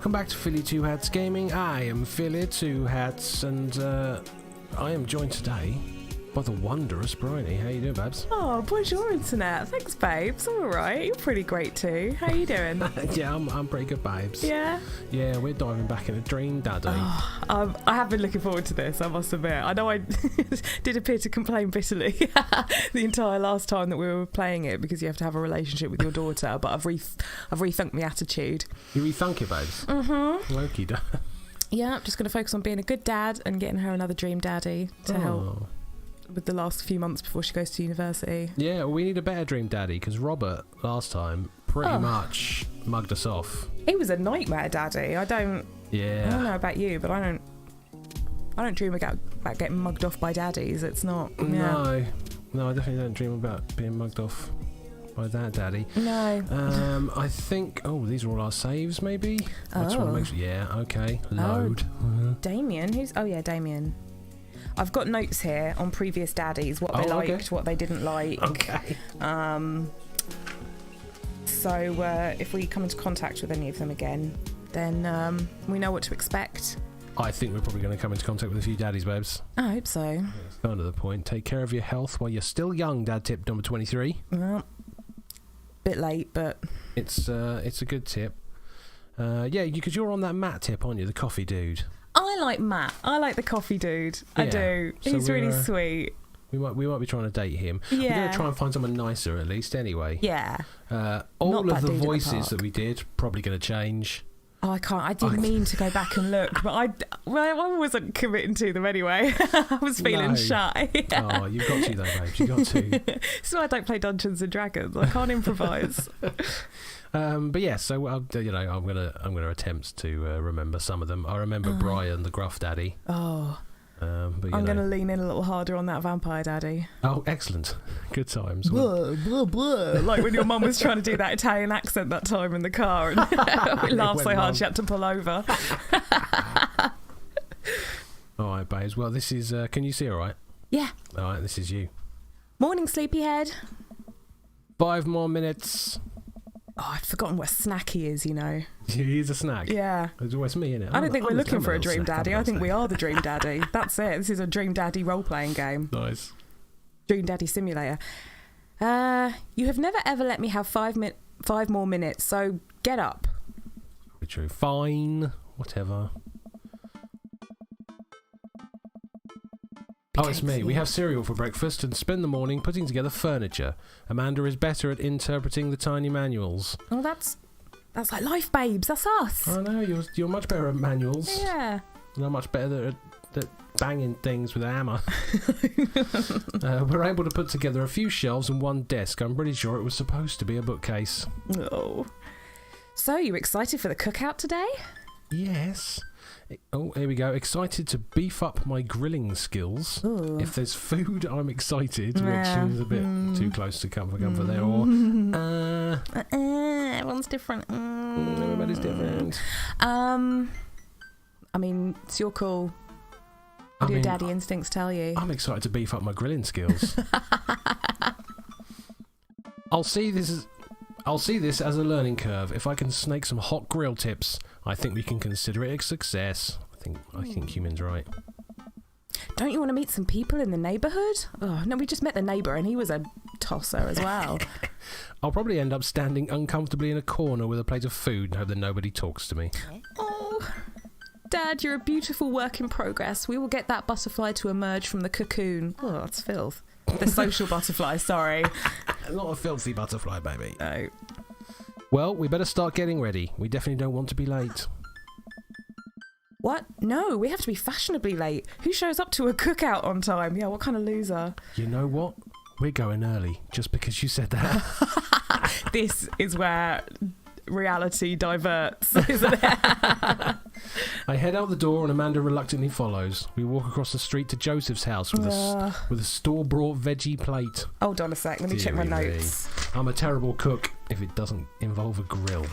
Welcome back to Phillytwohats Gaming. I am Phillytwohats, and I am joined today by the wondrous Bryony. How you doing, Babs? Oh, bonjour, internet. Thanks, babes. I'm alright. You're pretty great too. How you doing? Yeah, I'm pretty good, babes. Yeah? Yeah, we're diving back in a dream, daddy. Oh, I have been looking forward to this, I must admit. I know I did appear to complain bitterly the entire last time that we were playing it because you have to have a relationship with your daughter, but I've rethunk my attitude. You rethunk it, babes? Mm-hmm. Loki, Yeah, I'm just going to focus on being a good dad and getting her another dream daddy to help with the last few months before she goes to university. Yeah, well, we need a better dream daddy because Robert last time pretty much mugged us off. He was a nightmare daddy. I don't know about you, but I don't dream about getting mugged off by daddies. It's not. Yeah. No, I definitely don't dream about being mugged off by that daddy. No. I think. Oh, these are all our saves, maybe. I just want to make sure. Yeah. Okay. Load. Damien. Damien. I've got notes here on previous daddies, what they liked, what they didn't like. Okay. So if we come into contact with any of them again, then we know what to expect. I think we're probably going to come into contact with a few daddies, babes. I hope so. That's kind of the point. Take care of your health while you're still young, dad tip number 23. Well, bit late, but... It's a good tip. Yeah, because you're on that Matt tip, aren't you? The coffee dude. I like Matt. I like the coffee dude. Yeah. I do. So he's really sweet. We might be trying to date him. Yeah. We're going to try and find someone nicer at least anay. Yeah. All of the voices that we did, probably going to change. Oh, I can't. I didn't mean to go back and look, but I wasn't committing to them anyway. I was feeling shy. Oh, you've got to though, babes. You've got to. So I don't play Dungeons and Dragons. I can't improvise. But yeah, so I'm gonna attempt to remember some of them. I remember Brian, the gruff daddy. Oh. But I'm going to lean in a little harder on that vampire daddy. Oh, excellent. Good times. Blah, blah, blah. Like when your mum was trying to do that Italian accent that time in the car and we laughed so hard she had to pull over. All right, babes. Well, this is... can you see all right? Yeah. All right, this is you. Morning, sleepyhead. 5 more minutes. Oh, I'd forgotten what snacky is, you know. He is a snack. Yeah. There's always me in it. I don't think we're looking for a dream daddy. I think we are the dream daddy. That's it. This is a dream daddy role-playing game. Nice. Dream daddy simulator. You have never ever let me have 5 more minutes, so get up. True. Fine. Whatever. Oh, it's me. We have cereal for breakfast and spend the morning putting together furniture. Amanda is better at interpreting the tiny manuals. Oh, that's like life, babes. That's us. I know. You're much better at manuals. Yeah. And I'm much better at banging things with a hammer. We're able to put together a few shelves and one desk. I'm pretty sure it was supposed to be a bookcase. Oh. So, you excited for the cookout today? Yes. Oh, here we go. Excited to beef up my grilling skills. Ooh. If there's food, I'm excited, which is a bit too close to comfort there. Or everyone's different. Everybody's different. I mean, it's your call. What do your daddy instincts tell you? I'm excited to beef up my grilling skills. I'll see this as a learning curve. If I can snake some hot grill tips, I think we can consider it a success. I think Human's right. Don't you want to meet some people in the neighbourhood? Oh, no, we just met the neighbour and he was a tosser as well. I'll probably end up standing uncomfortably in a corner with a plate of food and hope that nobody talks to me. Oh, Dad, you're a beautiful work in progress. We will get that butterfly to emerge from the cocoon. Oh, that's filth. The social butterfly, sorry. Not a filthy butterfly, baby. No. Well, we better start getting ready. We definitely don't want to be late. What? No, we have to be fashionably late. Who shows up to a cookout on time? Yeah, what kind of loser? You know what? We're going early, just because you said that. This is where reality diverts, isn't it? I head out the door and Amanda reluctantly follows. We walk across the street to Joseph's house with a store-bought veggie plate. Hold on a sec, let me check my notes. I'm a terrible cook if it doesn't involve a grill.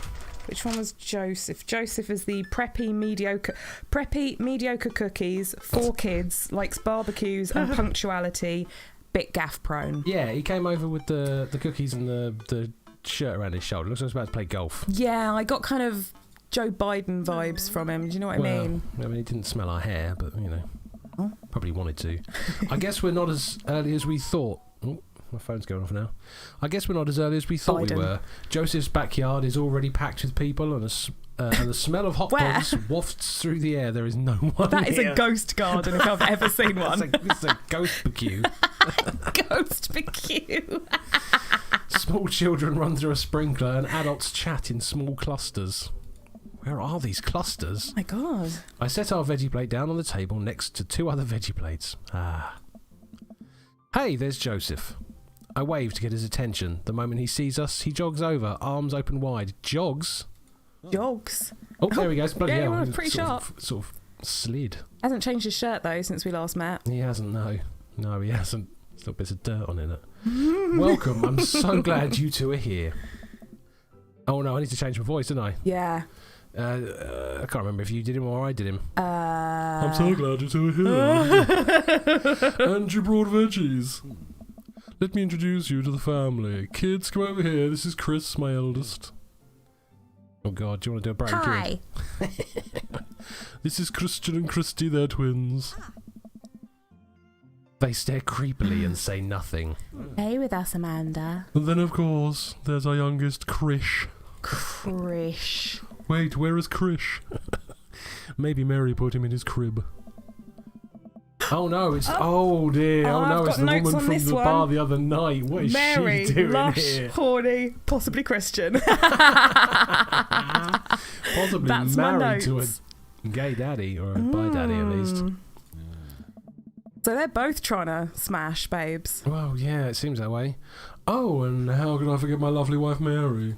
Which one was Joseph? Joseph is the preppy mediocre cookies, 4 kids, likes barbecues and punctuality, bit gaff prone. Yeah, he came over with the cookies and the shirt around his shoulder. Looks like he was about to play golf. Yeah, I got kind of Joe Biden vibes from him. Do you know what I mean? I mean, he didn't smell our hair, but, you know, Oh. probably wanted to. I guess we're not as early as we thought. Oh, my phone's going off now. I guess we're not as early as we thought we were. Joseph's backyard is already packed with people, and the smell of hot dogs wafts through the air. There is no one That here. is a ghost garden if I've ever seen one. It's a ghost barbecue. Ghost barbecue. Small children run through a sprinkler, and adults chat in small clusters. Where are these clusters? Oh my God. I set our veggie plate down on the table next to 2 other veggie plates. Hey, there's Joseph. I wave to get his attention. The moment he sees us, he jogs over, arms open wide. Jogs? Jogs. Oh, there he goes. Bloody yeah, hell. well, pretty sharp. Sort of slid. Hasn't changed his shirt though since we last met. He hasn't, no. No, he hasn't. Still bits of dirt on it. Welcome. I'm so glad you two are here. Oh no, I need to change my voice, don't I? Yeah. I can't remember if you did him or I did him. I'm so glad you two are here. And you brought veggies. Let me introduce you to the family. Kids, come over here. This is Chris, my eldest. Oh God, do you want to do a Brian Hi. This is Christian and Christy, they're twins. They stare creepily and say nothing. Stay with us, Amanda. And then, of course, there's our youngest, Krish. Krish. Wait, where is Krish? Maybe Mary put him in his crib. Oh no, it's... Oh dear, oh no, it's the woman from the bar the other night. What is Mary, she doing lush, here? horny, possibly Christian. Possibly That's my married to a notes. gay daddy, or a bi daddy at least. So they're both trying to smash, babes. Well, yeah, it seems that way. Oh, and how could I forget my lovely wife Mary?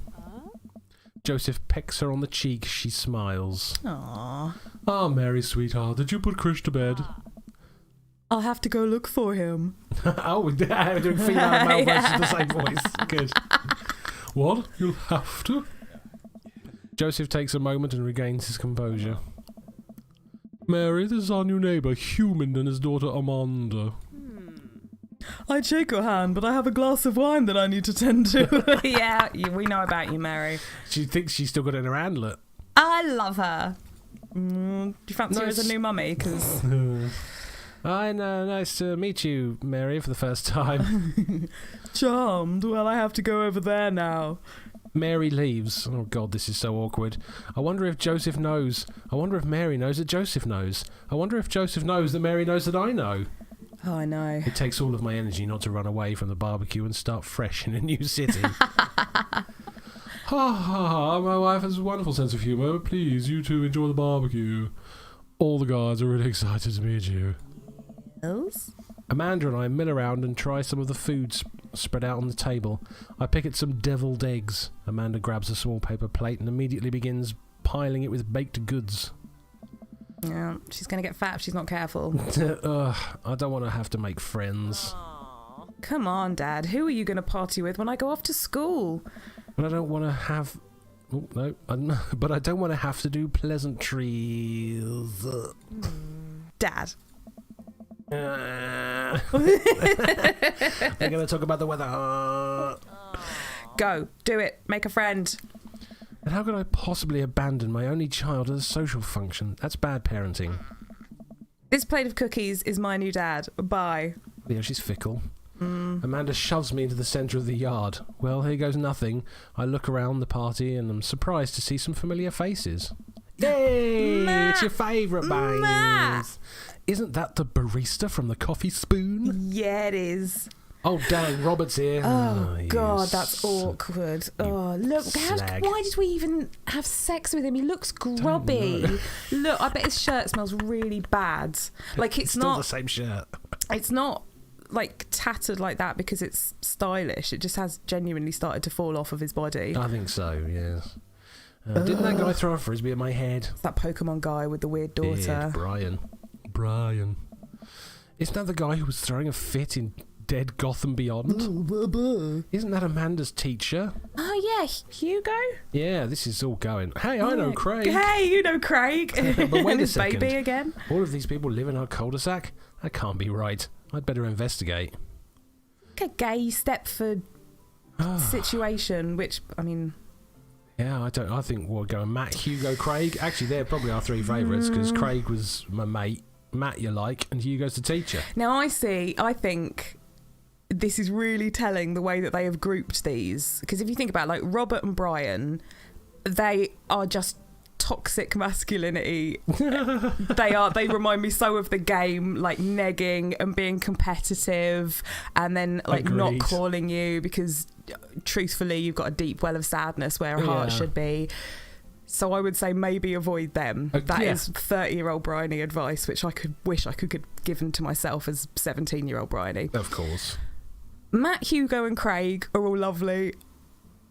Joseph pecks her on the cheek. She smiles. Aww. Ah, Mary, sweetheart, did you put Krish to bed? I'll have to go look for him. Oh, we're doing female and male versions of the same voice. Good. What? You'll have to? Joseph takes a moment and regains his composure. Mary, this is our new neighbour, Human, and his daughter Amanda. I'd shake your hand, but I have a glass of wine that I need to tend to. Yeah, we know about you, Mary. She thinks she's still got it in her handlet. I love her. Do you fancy her as a new mummy? Because I know, nice to meet you, Mary, for the first time. Charmed. Well, I have to go over there now. Mary leaves. Oh God, this is so awkward. I wonder if Joseph knows. I wonder if Mary knows that Joseph knows. I wonder if Joseph knows that Mary knows that I know. Oh, I know. It takes all of my energy not to run away from the barbecue and start fresh in a new city. Ha ha, my wife has a wonderful sense of humour. Please, you two enjoy the barbecue. All the guards are really excited to meet you. Yes? Amanda and I mill around and try some of the foods spread out on the table. I pick at some deviled eggs. Amanda grabs a small paper plate and immediately begins piling it with baked goods. Yeah, she's going to get fat if she's not careful. I don't want to have to make friends. Come on, Dad. Who are you going to party with when I go off to school? But I don't want to have... Oh, no. But I don't want to have to do pleasantries. Dad. They're going to talk about the weather. Go. Do it. Make a friend. And how could I possibly abandon my only child at a social function? That's bad parenting. This plate of cookies is my new dad. Bye. Yeah, she's fickle. Amanda shoves me into the centre of the yard. Well, here goes nothing. I look around the party and I'm surprised to see some familiar faces. Yay! It's your favourite, Bangs. Isn't that the barista from the Coffee Spoon? Yeah, it is. Oh, dang, Robert's here. Oh, God, that's awkward. Oh, look, why did we even have sex with him? He looks grubby. Look, I bet his shirt smells really bad. Like, it's still not the same shirt. It's not, like, tattered like that because it's stylish. It just has genuinely started to fall off of his body. I think so, yes. Didn't that guy throw a frisbee at my head? It's that Pokemon guy with the weird daughter. Brian. Isn't that the guy who was throwing a fit in Dead Gotham Beyond? Isn't that Amanda's teacher? Oh, yeah, Hugo? Yeah, this is all going. Hey, I know Craig. Hey, you know Craig. But wait and a his second. baby again. All of these people live in our cul-de-sac? That can't be right. I'd better investigate. Like a gay Stepford situation, which, I mean... Yeah, I think we'll go Matt, Hugo, Craig. Actually, they're probably our three favourites because Craig was my mate, Matt you like, and Hugo's the teacher. Now I think this is really telling the way that they have grouped these, because if you think about like Robert and Brian, they are just toxic masculinity. They remind me so of the game, like negging and being competitive, and then like not calling you because truthfully you've got a deep well of sadness where a heart should be. So I would say maybe avoid them. That is 30-year-old Bryony advice, which I wish I could give them to myself as 17-year-old Bryony. Of course. Matt, Hugo and Craig are all lovely.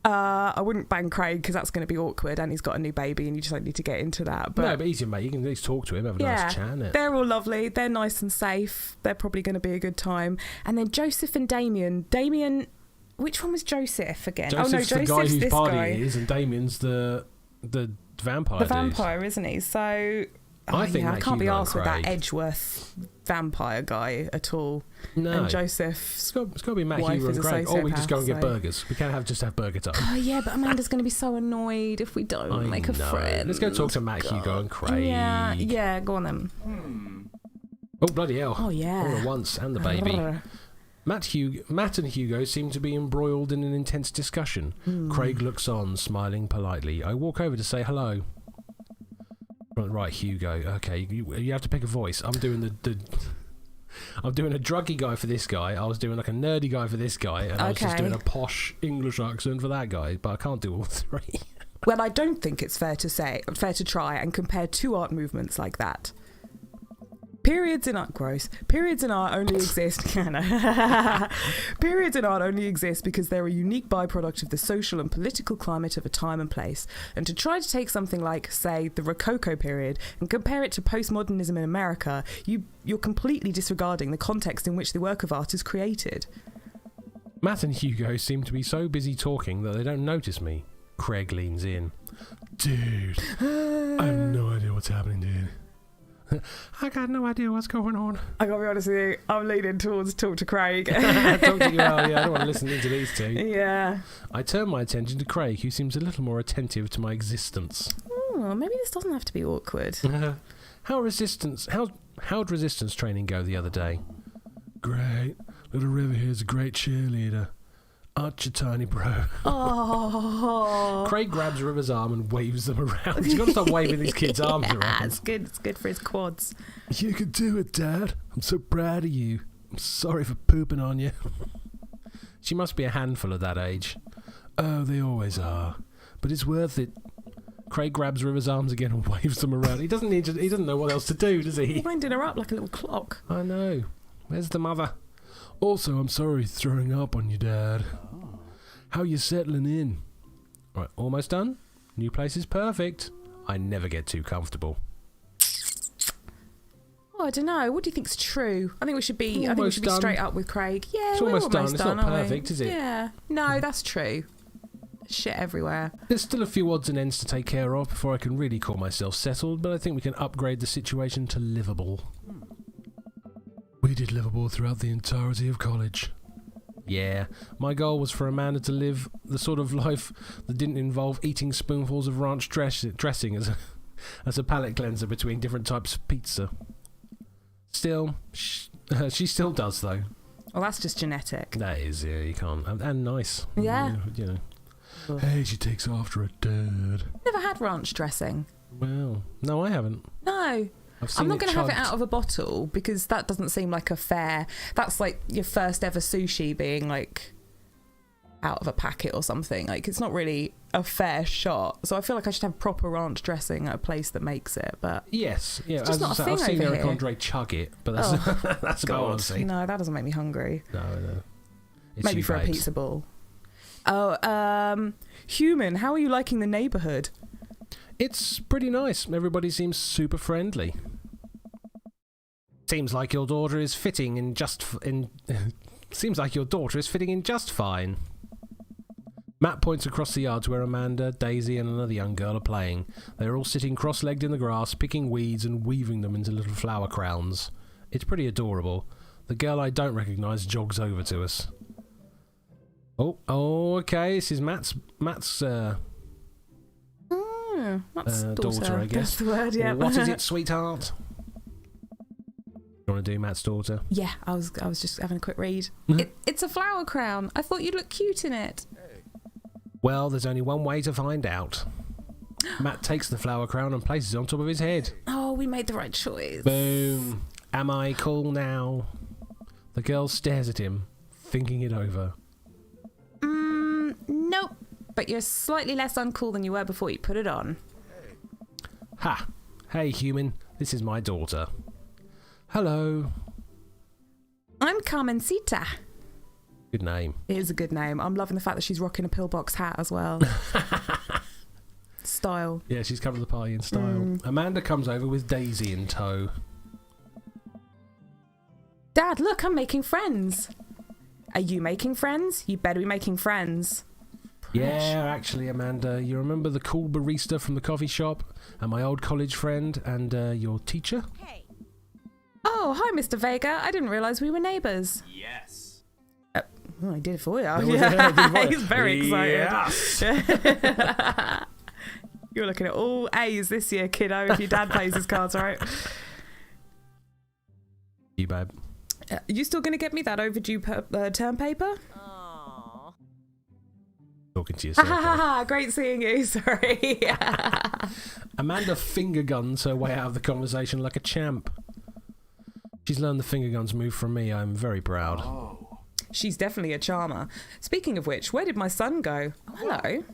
I wouldn't bang Craig because that's going to be awkward, and he's got a new baby and you just don't need to get into that. But no, but he's your mate. You can at least talk to him, have a nice chat, innit? They're all lovely. They're nice and safe. They're probably going to be a good time. And then Joseph and Damien. Which one was Joseph again? Joseph's Joseph's the guy whose this party guy. it is, and Damien's the vampire. The vampire, isn't he? So I can't be arsed with that Edgeworth vampire guy at all. No, and Joseph's it's got to be Matt, Hugo and Craig. Or we just go and get burgers. We can't just have burger time. Oh yeah, but Amanda's going to be so annoyed if we don't make a friend. Let's go talk to Matt, Hugo and Craig. Yeah, go on then. Oh bloody hell! Oh yeah, all at once, and the baby. Matt and Hugo seem to be embroiled in an intense discussion. Craig looks on, smiling politely. I walk over to say hello. Right, Hugo. Okay, you have to pick a voice. I'm doing I'm doing a druggy guy for this guy. I was doing like a nerdy guy for this guy, and I was just doing a posh English accent for that guy. But I can't do all three. Well, I don't think it's fair to try and compare two art movements like that. Periods in art only exist. Periods in art only exist because they're a unique byproduct of the social and political climate of a time and place. And to try to take something like, say, the Rococo period and compare it to postmodernism in America, you're completely disregarding the context in which the work of art is created. Matt and Hugo seem to be so busy talking that they don't notice me. Craig leans in. Dude, I have no idea what's happening, dude. I got no idea what's going on. I gotta be honest with you, I'm leaning towards talk to Craig. Talk to you, I don't want to listen into these two. Yeah. I turn my attention to Craig, who seems a little more attentive to my existence. Oh, maybe this doesn't have to be awkward. How'd resistance training go the other day? Great. Little River here's a great cheerleader. Aren't you, tiny bro? Oh. Craig grabs River's arm and waves them around. You've got to stop waving these kids' arms around. It's good for his quads. You can do it, Dad. I'm so proud of you. I'm sorry for pooping on you. She must be a handful at that age. Oh, they always are. But it's worth it. Craig grabs River's arms again and waves them around. He doesn't know what else to do, does he? He's winding her up like a little clock. I know. Where's the mother? Also, I'm sorry throwing up on you, Dad. How you settling in? Right, almost done? New place is perfect. I never get too comfortable. Oh, I don't know. What do you think's true? I think we should be straight up with Craig. Yeah, it's we're almost done. It's not perfect, is it? Yeah. No, that's true. Shit everywhere. There's still a few odds and ends to take care of before I can really call myself settled, but I think we can upgrade the situation to livable. We did livable throughout the entirety of college. Yeah, my goal was for Amanda to live the sort of life that didn't involve eating spoonfuls of ranch dressing as a palate cleanser between different types of pizza. Still, she still does though. Well, that's just genetic. That is, yeah, you can't. And nice. Yeah. You know. Hey, she takes after her dad. Never had ranch dressing. Well, no, I haven't. No. I'm not going to have it out of a bottle because that doesn't seem like a fair... That's like your first ever sushi being like out of a packet or something. Like it's not really a fair shot. So I feel like I should have proper ranch dressing at a place that makes it. But yes, yeah. It's just not a thing I've seen over Eric here. Andre chug it, but that's that's about what I've seen. No, that doesn't make me hungry. No. Maybe for a pizza ball. Oh, Human, how are you liking the neighbourhood? It's pretty nice. Everybody seems super friendly. Seems like your daughter is fitting in just fine. Matt points across the yard to where Amanda, Daisy and another young girl are playing. They are all sitting cross-legged in the grass, picking weeds and weaving them into little flower crowns. It's pretty adorable. The girl I don't recognise jogs over to us. Oh, okay, this is Matt's That's daughter, I guess. That's the word, yeah. What is it, sweetheart? You want to do Matt's daughter? Yeah, I was just having a quick read. It's a flower crown. I thought you'd look cute in it. Well, there's only one way to find out. Matt takes the flower crown and places it on top of his head. Oh, we made the right choice. Boom. Am I cool now? The girl stares at him, thinking it over. Nope. But you're slightly less uncool than you were before you put it on. Ha! Hey, human. This is my daughter. Hello. I'm Carmencita. Good name. It is a good name. I'm loving the fact that she's rocking a pillbox hat as well. Style. Yeah, she's come to the party in style. Amanda comes over with Daisy in tow. Dad, look, I'm making friends. Are you making friends? You better be making friends. Yeah, actually, Amanda, you remember the cool barista from the coffee shop and my old college friend and your teacher? Hey. Oh, hi, Mr. Vega. I didn't realise we were neighbours. Yes. Oh, I did it for you. Yeah, He's very excited. Yes. You're looking at all A's this year, kiddo, if your dad plays his cards right. You, babe. You still going to get me that overdue term paper? Aww. Talking to yourself. Ha! Great seeing you. Sorry. Amanda finger guns her way out of the conversation like a champ. She's learned the finger guns move from me. I'm very proud. Oh. She's definitely a charmer. Speaking of which, where did my son go? Oh, hello.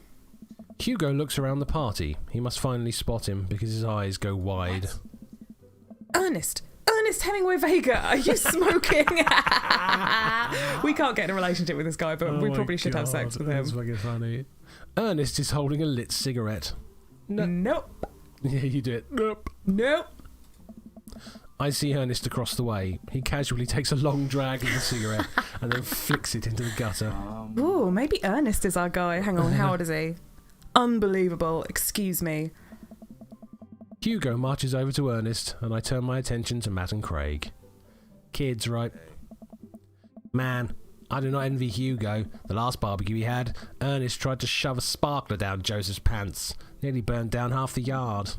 Hugo looks around the party. He must finally spot him because his eyes go wide. Ernest Hemingway Vega, are you smoking? We can't get in a relationship with this guy, but we probably should have sex with him. That's fucking funny. Ernest is holding a lit cigarette. Nope. Yeah, you do it. Nope. I see Ernest across the way. He casually takes a long drag of the cigarette and then flicks it into the gutter. Ooh, maybe Ernest is our guy. Hang on, how old is he? Unbelievable. Excuse me. Hugo marches over to Ernest and I turn my attention to Matt and Craig. Kids, right? Man, I do not envy Hugo. The last barbecue he had, Ernest tried to shove a sparkler down Joseph's pants. Nearly burned down half the yard.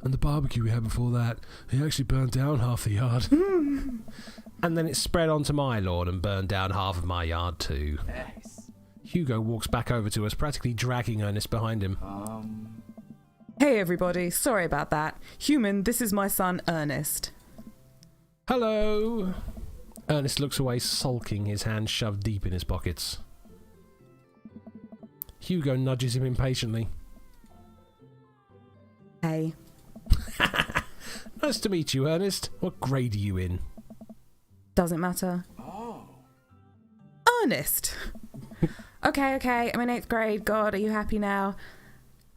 And the barbecue we had before that, he actually burned down half the yard. And then it spread onto my lawn and burned down half of my yard too. Nice. Hugo walks back over to us, practically dragging Ernest behind him. Hey everybody, sorry about that. Human, this is my son Ernest. Hello! Ernest looks away, sulking, his hands shoved deep in his pockets. Hugo nudges him impatiently. Hey. Nice to meet you, Ernest. What grade are you in? Doesn't matter. Oh. Ernest! Okay, I'm in 8th grade. God, are you happy now?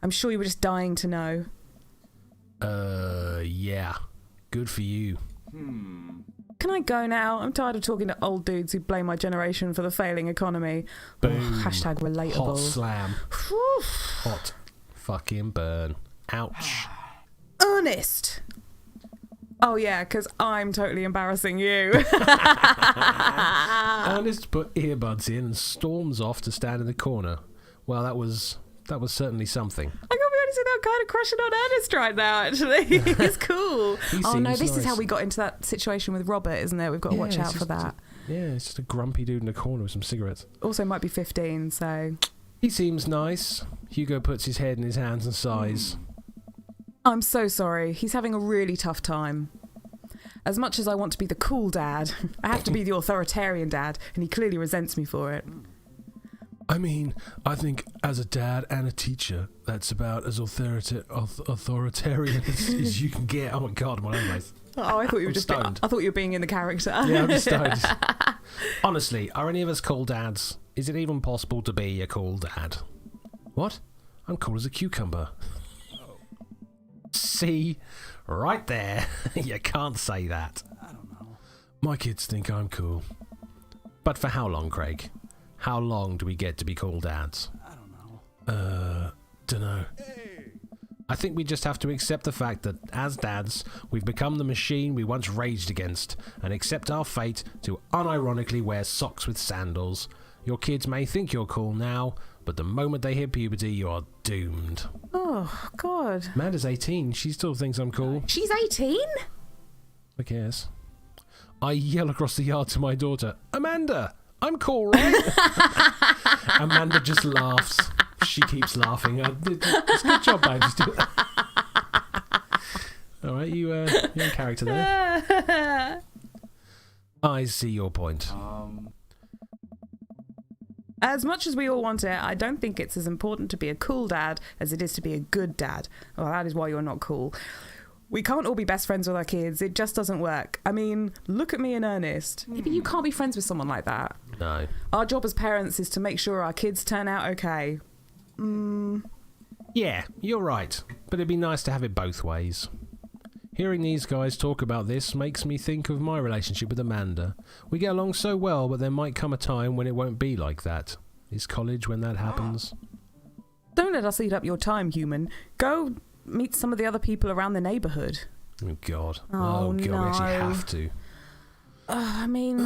I'm sure you were just dying to know. Yeah. Good for you. Can I go now? I'm tired of talking to old dudes who blame my generation for the failing economy. Boom. Hashtag relatable. Hot slam. Hot fucking burn. Ouch. Ernest! Oh yeah, because I'm totally embarrassing you. Ernest put earbuds in and storms off to stand in the corner. Well, that was certainly something. I gotta be honest with you, I'm kind of crushing on Ernest right now, actually. It's cool. Oh no, this is how we got into that situation with Robert, isn't it? We've got to watch out for that. It's just a grumpy dude in the corner with some cigarettes. Also might be 15, so... He seems nice. Hugo puts his head in his hands and sighs. I'm so sorry. He's having a really tough time. As much as I want to be the cool dad, I have to be the authoritarian dad, and he clearly resents me for it. I mean, I think as a dad and a teacher, that's about as authoritarian as you can get. Oh my God, my own place. Oh, I thought you were just stoned. I thought you were being in the character. Yeah, I'm just stoned. Honestly, are any of us cool dads? Is it even possible to be a cool dad? What? I'm cool as a cucumber. See? Right there. You can't say that. I don't know. My kids think I'm cool. But for how long, Craig? How long do we get to be cool dads? I don't know. Dunno. Hey. I think we just have to accept the fact that, as dads, we've become the machine we once raged against, and accept our fate to unironically wear socks with sandals. Your kids may think you're cool now, But the moment they hit puberty, you are doomed. Oh, God. Amanda's 18. She still thinks I'm cool. She's 18? I guess. I yell across the yard to my daughter, Amanda, I'm cool, right? Amanda just laughs. She keeps laughing. It's a good job, babe. Just do that. All right, you're in character there. I see your point. As much as we all want it, I don't think it's as important to be a cool dad as it is to be a good dad. Well, that is why you're not cool. We can't all be best friends with our kids. It just doesn't work. I mean, look at me in earnest. Maybe you can't be friends with someone like that. No. Our job as parents is to make sure our kids turn out okay. Yeah, you're right. But it'd be nice to have it both ways. Hearing these guys talk about this makes me think of my relationship with Amanda. We get along so well, but there might come a time when it won't be like that. Is college when that happens? Don't let us eat up your time, human. Go meet some of the other people around the neighbourhood. Oh, God. Oh, God, no. we actually have to. I mean,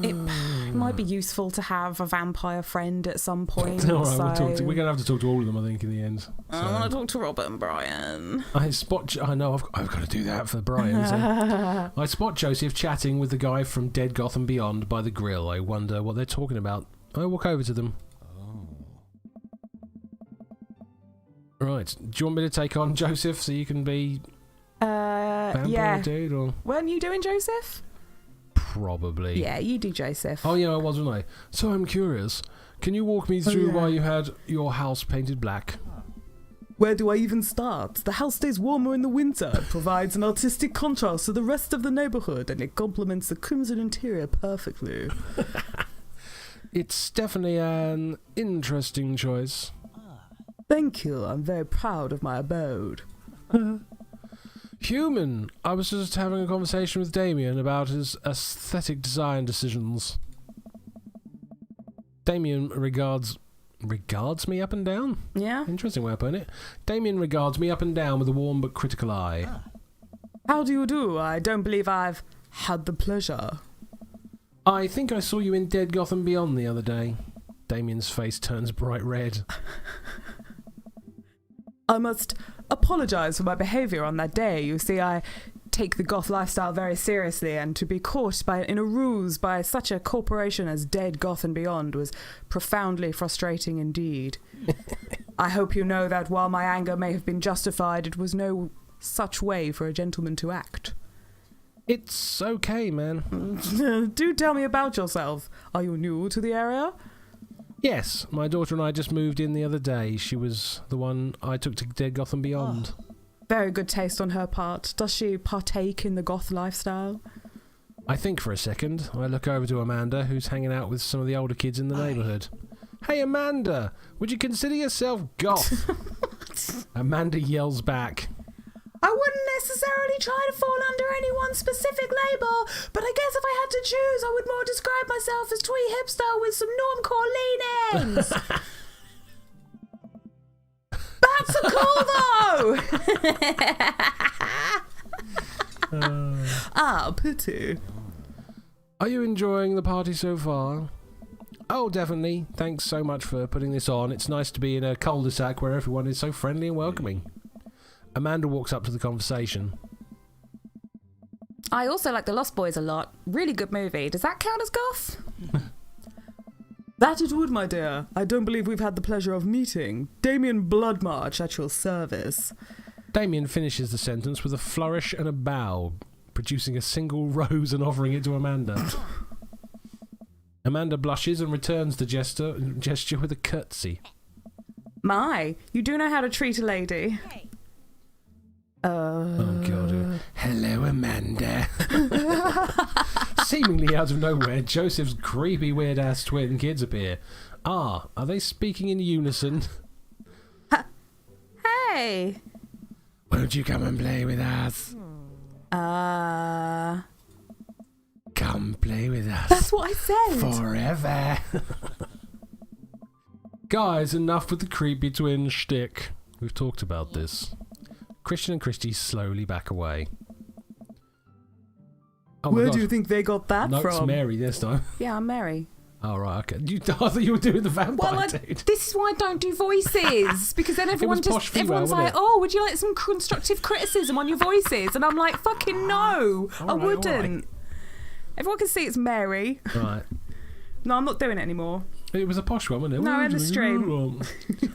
it might be useful to have a vampire friend at some point. All right, so... we're going to have to talk to all of them, I think, in the end. So. I want to talk to Robert and Brian. I know, I've got to do that for Brian. So. I spot Joseph chatting with the guy from Dead Gotham Beyond by the grill. I wonder what they're talking about. I walk over to them. Right. Do you want me to take on Joseph so you can be vampire dude? Or? Weren't you doing Joseph? Probably. Yeah, you do Joseph. Oh, yeah, I was, wasn't I? So I'm curious. Can you walk me through why you had your house painted black? Where do I even start? The house stays warmer in the winter, provides an artistic contrast to the rest of the neighbourhood, and it complements the crimson interior perfectly. It's definitely an interesting choice. Thank you. I'm very proud of my abode. Human. I was just having a conversation with Damien about his aesthetic design decisions. Damien regards me up and down? Yeah? Interesting way of putting it. Damien regards me up and down with a warm but critical eye. How do you do? I don't believe I've had the pleasure. I think I saw you in Dead Gotham Beyond the other day. Damien's face turns bright red. I must apologise for my behaviour on that day. You see, I take the goth lifestyle very seriously, and to be caught in a ruse by such a corporation as Dead Gotham Beyond was profoundly frustrating indeed. I hope you know that while my anger may have been justified, it was no such way for a gentleman to act. It's okay, man. Do tell me about yourself. Are you new to the area? Yes, my daughter and I just moved in the other day. She was the one I took to Dead Gotham Beyond. Very good taste on her part. Does she partake in the goth lifestyle? I think for a second. I look over to Amanda, who's hanging out with some of the older kids in the neighbourhood. Hey, Amanda, would you consider yourself goth? Amanda yells back. I wouldn't necessarily try to fall under any one specific label, but I guess if I had to choose, I would more describe myself as twee hipster with some normcore leanings. That's a cool though. Pity. Are you enjoying the party so far? Oh, definitely. Thanks so much for putting this on. It's nice to be in a cul-de-sac where everyone is so friendly and welcoming. Amanda walks up to the conversation. I also like The Lost Boys a lot. Really good movie. Does that count as goth? That it would, my dear. I don't believe we've had the pleasure of meeting. Damien Bloodmarch at your service. Damien finishes the sentence with a flourish and a bow, producing a single rose and offering it to Amanda. Amanda blushes and returns the gesture with a curtsy. My, you do know how to treat a lady. Oh, God. Hello, Amanda. Seemingly out of nowhere, Joseph's creepy, weird-ass twin kids appear. Are they speaking in unison? Hey! Won't you come and play with us? Come play with us. That's what I said. Forever. Guys, enough with the creepy twin shtick. We've talked about this. Christian and Christy slowly back away. Oh, where do you think they got that no, from? It's Mary this time. Yeah, I'm Mary. Oh, right, okay. I thought you were doing the vampire Well, dude. this is why I don't do voices, because then everyone's female, like, "Oh, would you like some constructive criticism on your voices?" And I'm like, "Fucking no, I wouldn't." Right. Everyone can see it's Mary. Right. No, I'm not doing it anymore. It was a posh one, wasn't it? No, in the stream.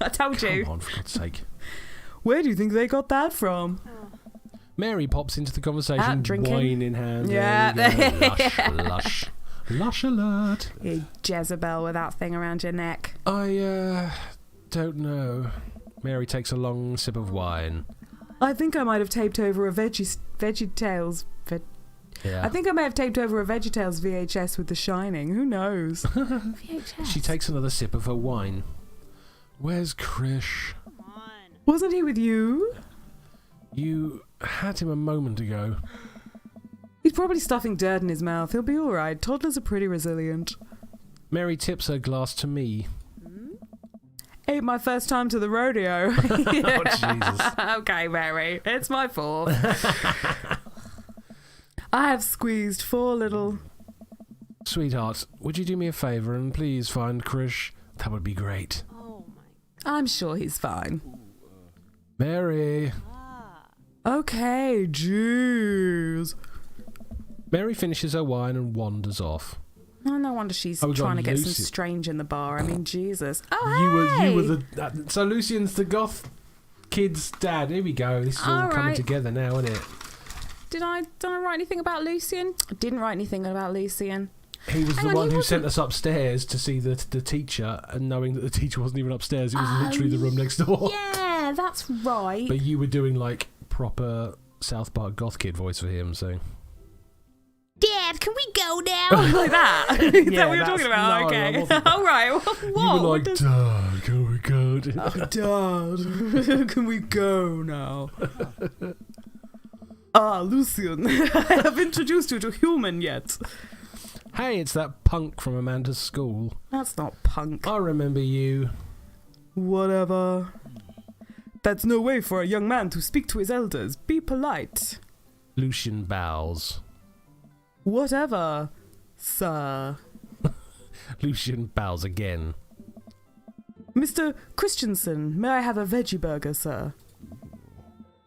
I told you. Come on, for God's sake. Where do you think they got that from? Mary pops into the conversation, drinking. wine in hand. Yeah. Lush. Lush alert. You Jezebel with that thing around your neck. I don't know. Mary takes a long sip of wine. I think I might have taped over a VeggieTales. Yeah. I think I may have taped over a VeggieTales VHS with The Shining. Who knows? VHS. She takes another sip of her wine. Where's Krish? Come on. Wasn't he with you? You had him a moment ago. He's probably stuffing dirt in his mouth. He'll be all right. Toddlers are pretty resilient. Mary tips her glass to me. Ain't my first time to the rodeo. Oh, Jesus. Okay, Mary. It's my fault. I have squeezed 4 little... Sweetheart, would you do me a favour and please find Krish? That would be great. Oh my. I'm sure he's fine. Mary. Okay, jeez. Mary finishes her wine and wanders off. Oh, no wonder she's trying to get some strange in the bar. I mean, Jesus. Oh, hey! You were the... so Lucian's the goth kid's dad. Here we go. This is all coming together now, isn't it? Did I write anything about Lucian? I didn't write anything about Lucian. He was the one who sent us upstairs to see the teacher, and knowing that the teacher wasn't even upstairs, it was literally the room next door. Yeah, that's right. But you were doing like proper South Park goth kid voice for him, so... Dad, can we go now? Like that? Is that what you're talking about? No, okay. All right. What? You were like, Dad, can we go? Dad, can we go now? Lucian, I have introduced you to human yet. Hey, it's that punk from Amanda's school. That's not punk. I remember you. Whatever. That's no way for a young man to speak to his elders. Be polite. Lucian bows. Whatever, sir. Lucian bows again. Mr. Christensen, may I have a veggie burger, sir?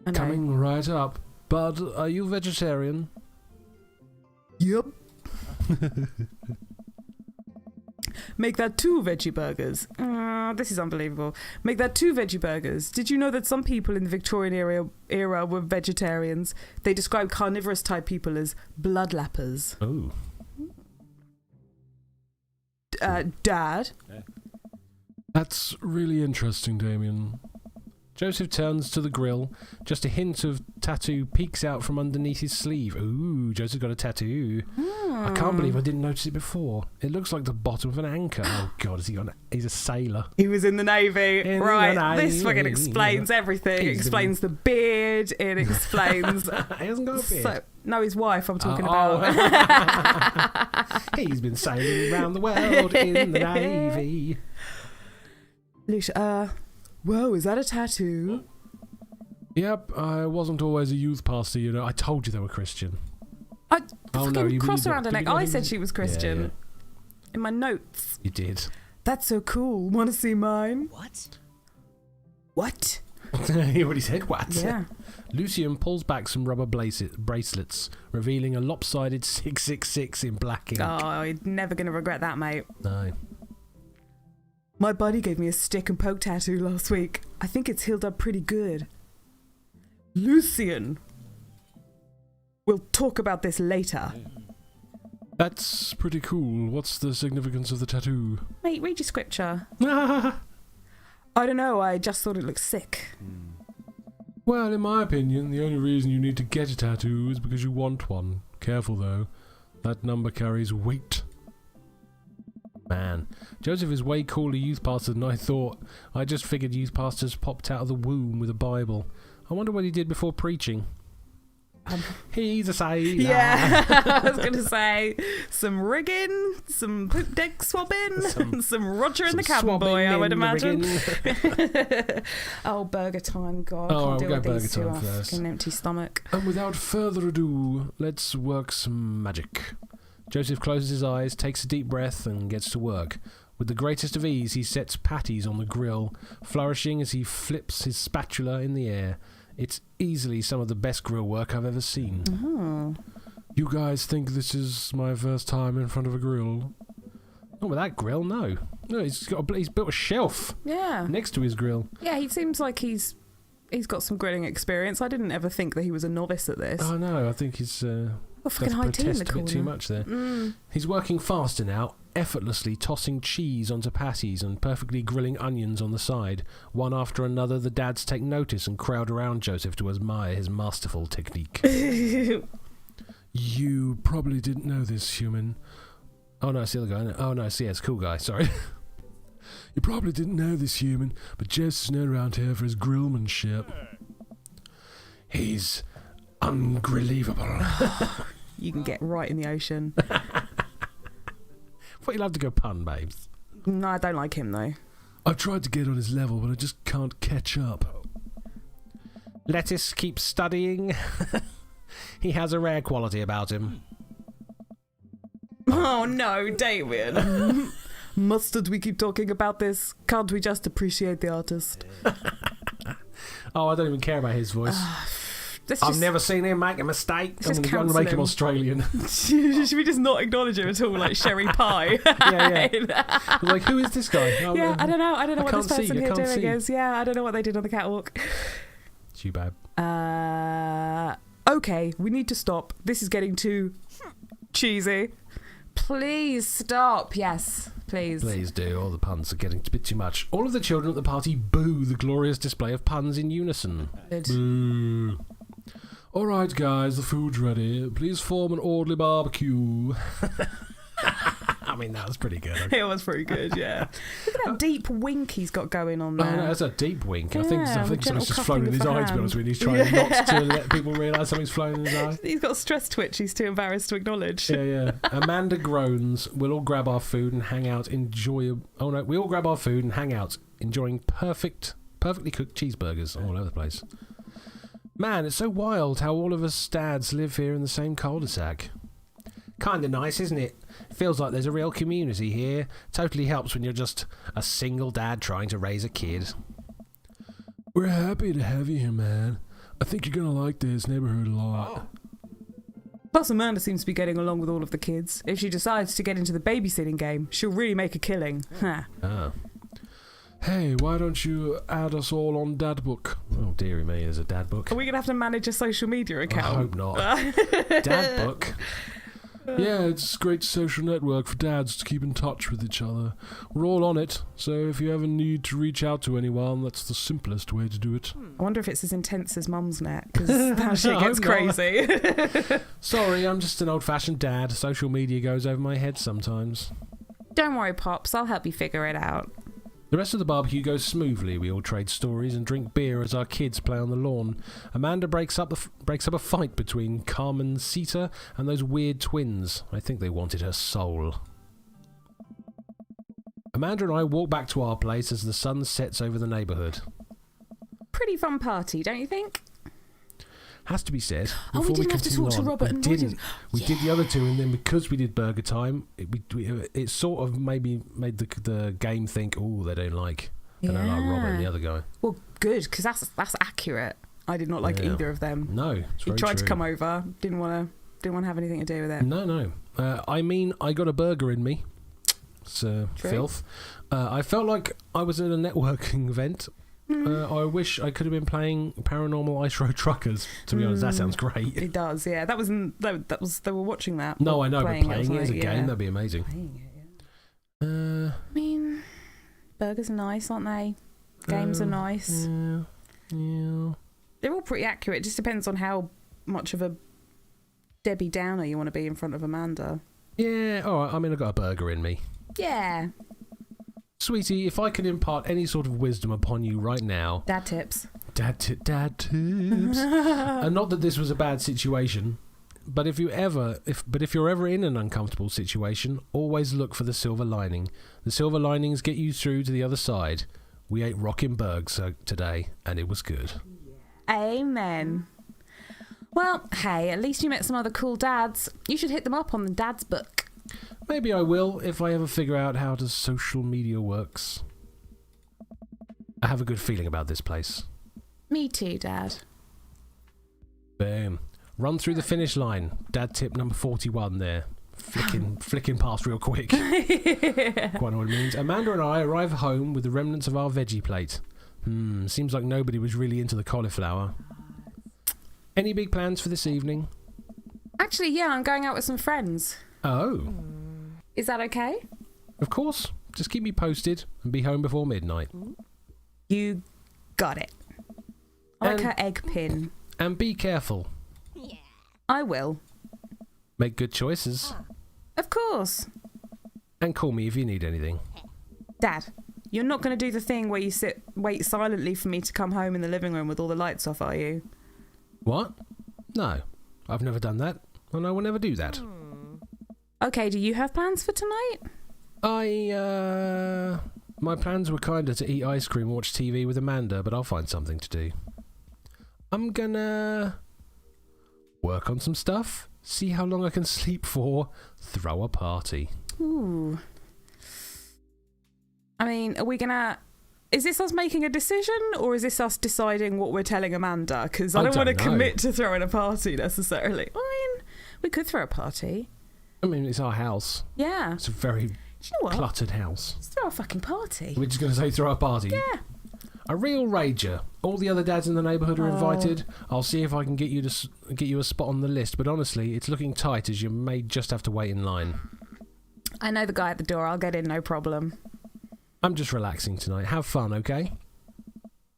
And Coming right up. Bud, are you vegetarian? Yep. Make that 2 veggie burgers. This is unbelievable. Make that 2 veggie burgers. Did you know that some people in the Victorian era were vegetarians? They described carnivorous type people as bloodlappers. Oh. Dad? That's really interesting, Damien. Joseph turns to the grill. Just a hint of tattoo peeks out from underneath his sleeve. Ooh, Joseph's got a tattoo. I can't believe I didn't notice it before. It looks like the bottom of an anchor. Oh, God, he's a sailor. He was in the Navy. This fucking explains everything. It explains the beard. It explains... He hasn't got a beard. No, his wife I'm talking about. He's been sailing around the world in the Navy. Lucia, whoa, is that a tattoo? Yep, I wasn't always a youth pastor, you know. I told you they were Christian. Cross around her neck. I said she was Christian. Yeah. In my notes. You did. That's so cool. Want to see mine? What? What? He already said what? Yeah. Lucian pulls back some rubber bracelets, revealing a lopsided 666 in black ink. Oh, you're never going to regret that, mate. No. My buddy gave me a stick and poke tattoo last week. I think it's healed up pretty good. Lucian. We'll talk about this later. That's pretty cool. What's the significance of the tattoo? Mate, read your scripture. I don't know, I just thought it looked sick. Well, in my opinion, the only reason you need to get a tattoo is because you want one. Careful, though. That number carries weight. Man, Joseph is way cooler youth pastor than I thought. I just figured youth pastors popped out of the womb with a Bible. I wonder what he did before preaching. He's a sailor. Yeah, I was going to say some rigging, some poop deck swabbing, some Roger and the cabin boy, I would imagine. Oh, burger time, God. Oh, I can't we'll deal go with these burger two time first. fucking empty stomach. And without further ado, let's work some magic. Joseph closes his eyes, takes a deep breath, and gets to work. With the greatest of ease, he sets patties on the grill, flourishing as he flips his spatula in the air. It's easily some of the best grill work I've ever seen. Oh. You guys think this is my first time in front of a grill? Not with that grill, no. No, he's built a shelf next to his grill. Yeah, he seems like he's got some grilling experience. I didn't ever think that he was a novice at this. Oh no, I think he's fucking high tea in the a bit too much there. He's working faster now, effortlessly tossing cheese onto patties and perfectly grilling onions on the side. One after another, the dads take notice and crowd around Joseph to admire his masterful technique. You probably didn't know this, human. Oh no, it's the other guy. Oh no, it's the cool guy, sorry. You probably didn't know this, human, but Joseph's known around here for his grillmanship. He's ungrelievable. You can get right in the ocean. Thought you'd love to go pun, babes. No, I don't like him, though. I've tried to get on his level, but I just can't catch up. Lettuce keeps studying. He has a rare quality about him. Oh no, Damien. Mustard, we keep talking about this. Can't we just appreciate the artist? Oh, I don't even care about his voice. I've never seen him make a mistake. I'm going to make him Australian. Should we just not acknowledge him at all, like Sherry Pie? Yeah. Like, who is this guy? Oh, yeah, I don't know. I don't know what this person here doing is. Yeah, I don't know what they did on the catwalk. Too bad. Okay, we need to stop. This is getting too cheesy. Please stop. Yes, please. Please do. All the puns are getting a bit too much. All of the children at the party boo the glorious display of puns in unison. Good. Boo. All right, guys, the food's ready. Please form an orderly barbecue. I mean, that was pretty good. It was pretty good, yeah. Look at that deep wink he's got going on there. Oh, no, that's a deep wink. Yeah, I think something's just flown in his eye, to be honest with you. He's trying not to let people realise something's flown in his eye. He's got stress twitch he's too embarrassed to acknowledge. Yeah. Amanda groans. We'll all grab our food and hang out, we all grab our food and hang out, enjoying perfectly cooked cheeseburgers all over the place. Man, it's so wild how all of us dads live here in the same cul-de-sac. Kinda nice, isn't it? Feels like there's a real community here. Totally helps when you're just a single dad trying to raise a kid. We're happy to have you here, man. I think you're gonna like this neighborhood a lot. Plus, Amanda seems to be getting along with all of the kids. If she decides to get into the babysitting game, she'll really make a killing. Oh. Hey, why don't you add us all on Dad Book? Oh, dearie me, there's a Dad Book. Are we going to have to manage a social media account? I hope not. Dad Book? Yeah, it's a great social network for dads to keep in touch with each other. We're all on it, so if you ever need to reach out to anyone, that's the simplest way to do it. I wonder if it's as intense as Mum's net, because that shit gets crazy. Sorry, I'm just an old-fashioned dad. Social media goes over my head sometimes. Don't worry, Pops, I'll help you figure it out. The rest of the barbecue goes smoothly. We all trade stories and drink beer as our kids play on the lawn. Amanda breaks up a fight between Carmen Sita and those weird twins. I think they wanted her soul. Amanda and I walk back to our place as the sun sets over the neighbourhood. Pretty fun party, don't you think? Has to be said. Oh, we didn't have to talk to Robert and didn't. We did the other two, and then because we did Burger Time, it sort of maybe made the game think, oh, they don't like Robert and the other guy. Well, good, because that's accurate. I did not like either of them. No, it's very He tried true. to come over, didn't want to have anything to do with it. No. I mean, I got a burger in me. It's filth. I felt like I was at a networking event. I wish I could have been playing Paranormal Ice Road Truckers. To be honest, that sounds great. It does, yeah. That was they were watching that. No, I know, but playing it as a game, that'd be amazing. Playing it, yeah. I mean, burgers are nice, aren't they? Games are nice. Yeah. They're all pretty accurate. It just depends on how much of a Debbie Downer you want to be in front of Amanda. Yeah, all right. I mean, I got a burger in me. Yeah. Sweetie, if I can impart any sort of wisdom upon you right now... Dad tips. Dad tips. And not that this was a bad situation, but if you're ever in an uncomfortable situation, always look for the silver lining. The silver linings get you through to the other side. We ate rockin' burgers today, and it was good. Amen. Well, hey, at least you met some other cool dads. You should hit them up on the Dad's Book. Maybe I will if I ever figure out how the social media works. I have a good feeling about this place. Me too, Dad. Boom. Run through the finish line. Dad tip number 41 there. Flicking past real quick. Quite know what it means. Amanda and I arrive home with the remnants of our veggie plate. Seems like nobody was really into the cauliflower. Any big plans for this evening? Actually, yeah, I'm going out with some friends. Oh. Is that okay? Of course. Just keep me posted and be home before midnight. You got it. I like her egg pin. And be careful. I will. Make good choices. Of course. And call me if you need anything. Dad, you're not going to do the thing where you wait silently for me to come home in the living room with all the lights off, are you? What? No. I've never done that. And I will never do that. Okay, do you have plans for tonight? My plans were kinda to eat ice cream and watch TV with Amanda, but I'll find something to do. I'm gonna work on some stuff, see how long I can sleep for, throw a party. Ooh. I mean, are we gonna... Is this us making a decision, or is this us deciding what we're telling Amanda? Because I don't want to commit to throwing a party, necessarily. I mean, we could throw a party. I mean, it's our house. Yeah. It's a very cluttered house. Let's throw a fucking party. We're just going to say throw a party? Yeah. A real rager. All the other dads in the neighbourhood are invited. I'll see if I can get you a spot on the list, but honestly, it's looking tight as you may just have to wait in line. I know the guy at the door. I'll get in, no problem. I'm just relaxing tonight. Have fun, okay?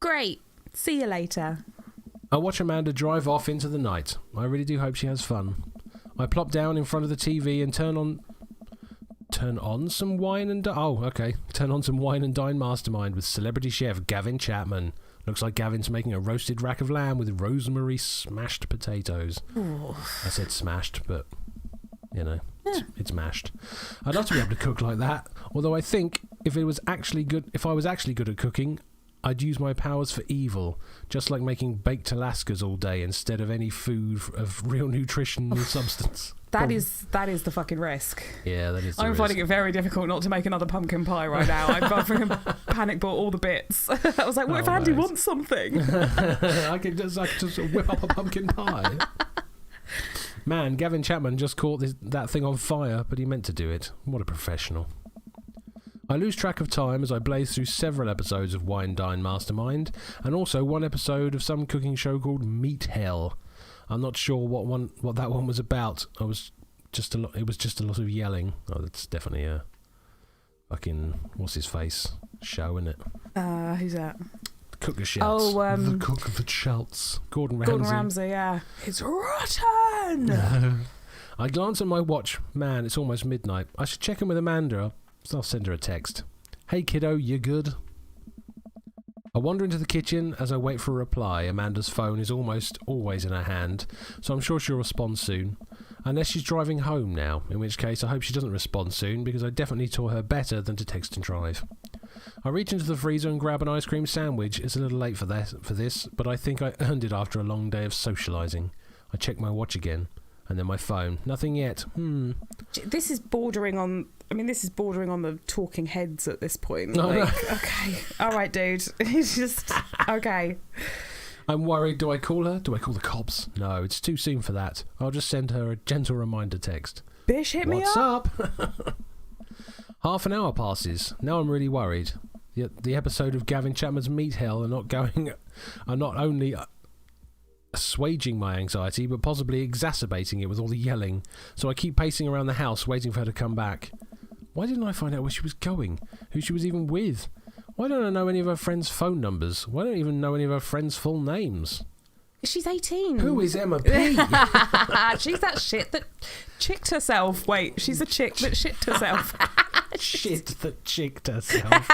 Great. See you later. I watch Amanda drive off into the night. I really do hope she has fun. I plop down in front of the TV and turn on some wine and turn on some Wine and Dine Mastermind with celebrity chef Gavin Chapman. Looks like Gavin's making a roasted rack of lamb with rosemary smashed potatoes. Ooh. I said smashed, but you know, it's mashed. I'd love to be able to cook like that. Although I think if I was actually good at cooking, I'd use my powers for evil, just like making baked Alaskas all day instead of any food of real nutrition and substance. That is the fucking risk. Yeah, that is the I'm risk. finding it very difficult not to make another pumpkin pie right now. I've got freaking panic bought all the bits. I was like, what if Andy wants something? I could just whip up a pumpkin pie. Man, Gavin Chapman just caught that thing on fire, but he meant to do it. What a professional. I lose track of time as I blaze through several episodes of Wine Dine Mastermind, and also one episode of some cooking show called Meat Hell. I'm not sure what that one was about. It was just a lot of yelling. Oh, that's definitely a fucking what's his face show, isn't it? Who's that? The Cook of Shouts. Oh, the Cook of the Shouts. Gordon Ramsay. Gordon Ramsay, yeah. It's rotten. No. I glance at my watch. Man, it's almost midnight. I should check in with Amanda. So I'll send her a text. Hey kiddo, you good? I wander into the kitchen as I wait for a reply. Amanda's phone is almost always in her hand, so I'm sure she'll respond soon. Unless she's driving home now, in which case I hope she doesn't respond soon, because I definitely taught her better than to text and drive. I reach into the freezer and grab an ice cream sandwich. It's a little late for this, but I think I earned it after a long day of socialising. I check my watch again, and then my phone. Nothing yet. This is bordering on... this is bordering on the talking heads at this point. No, no. Okay. All right, dude. It's just... Okay. I'm worried. Do I call her? Do I call the cops? No, it's too soon for that. I'll just send her a gentle reminder text. Bish, hit me up. What's up? Half an hour passes. Now I'm really worried. The episode of Gavin Chapman's Meat Hell are not only assuaging my anxiety, but possibly exacerbating it with all the yelling. So I keep pacing around the house waiting for her to come back. Why didn't I find out where she was going? Who she was even with? Why don't I know any of her friends' phone numbers? Why don't I even know any of her friends' full names? She's 18. Who is Emma P? She's that shit that chicked herself. Wait, she's a chick that shipped herself. Shit that chicked herself.